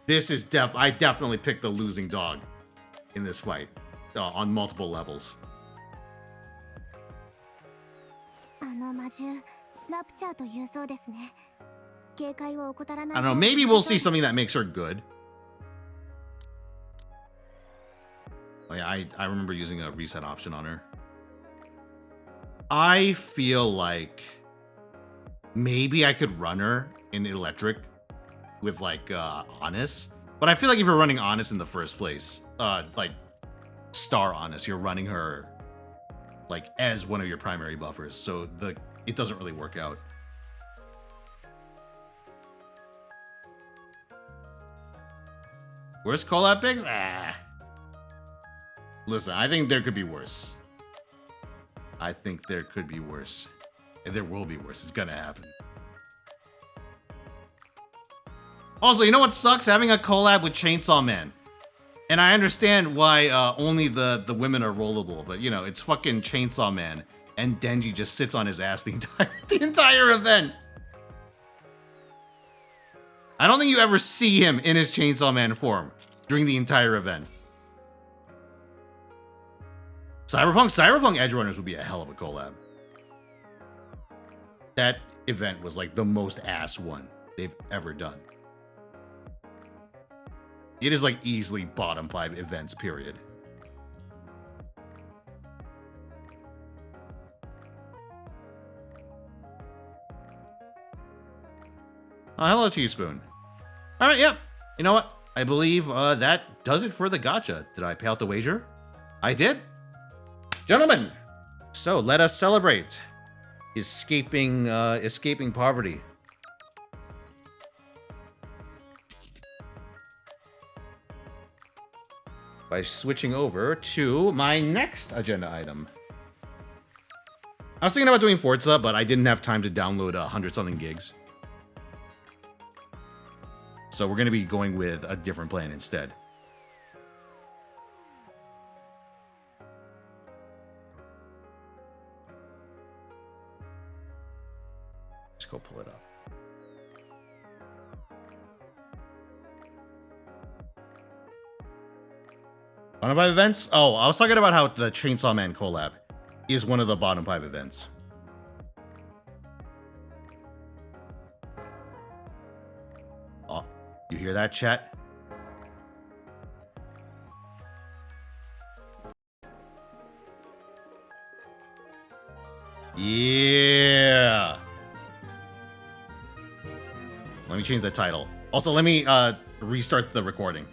This is I definitely picked the losing dog in this fight on multiple levels. I don't know, maybe we'll see something that makes her good. Oh yeah, I remember using a reset option on her. I feel like maybe I could run her in electric with like Honest, but I feel like if you're running Honest in the first place, like Star Honest, you're running her like as one of your primary buffers, so it doesn't really work out. Worst collab picks? Listen, I think there could be worse. I think there could be worse. And there will be worse. It's gonna happen. Also, you know what sucks? Having a collab with Chainsaw Man. And I understand why only the women are rollable, but you know, it's fucking Chainsaw Man. And Denji just sits on his ass the entire event. I don't think you ever see him in his Chainsaw Man form during the entire event. Cyberpunk Edgerunners would be a hell of a collab. That event was like the most ass one they've ever done. It is like easily bottom 5 events, period. Hello, Teaspoon. All right, yep. You know what? I believe that does it for the gacha. Did I pay out the wager? I did. Gentlemen, so let us celebrate escaping poverty. By switching over to my next agenda item. I was thinking about doing Forza, but I didn't have time to download 100-something gigs. So we're going to be going with a different plan instead. Let's go pull it up. Bottom 5 events? Oh, I was talking about how the Chainsaw Man collab is one of the bottom 5 events. Oh, you hear that, chat? Yeah. Let me change the title. Also, let me restart the recording.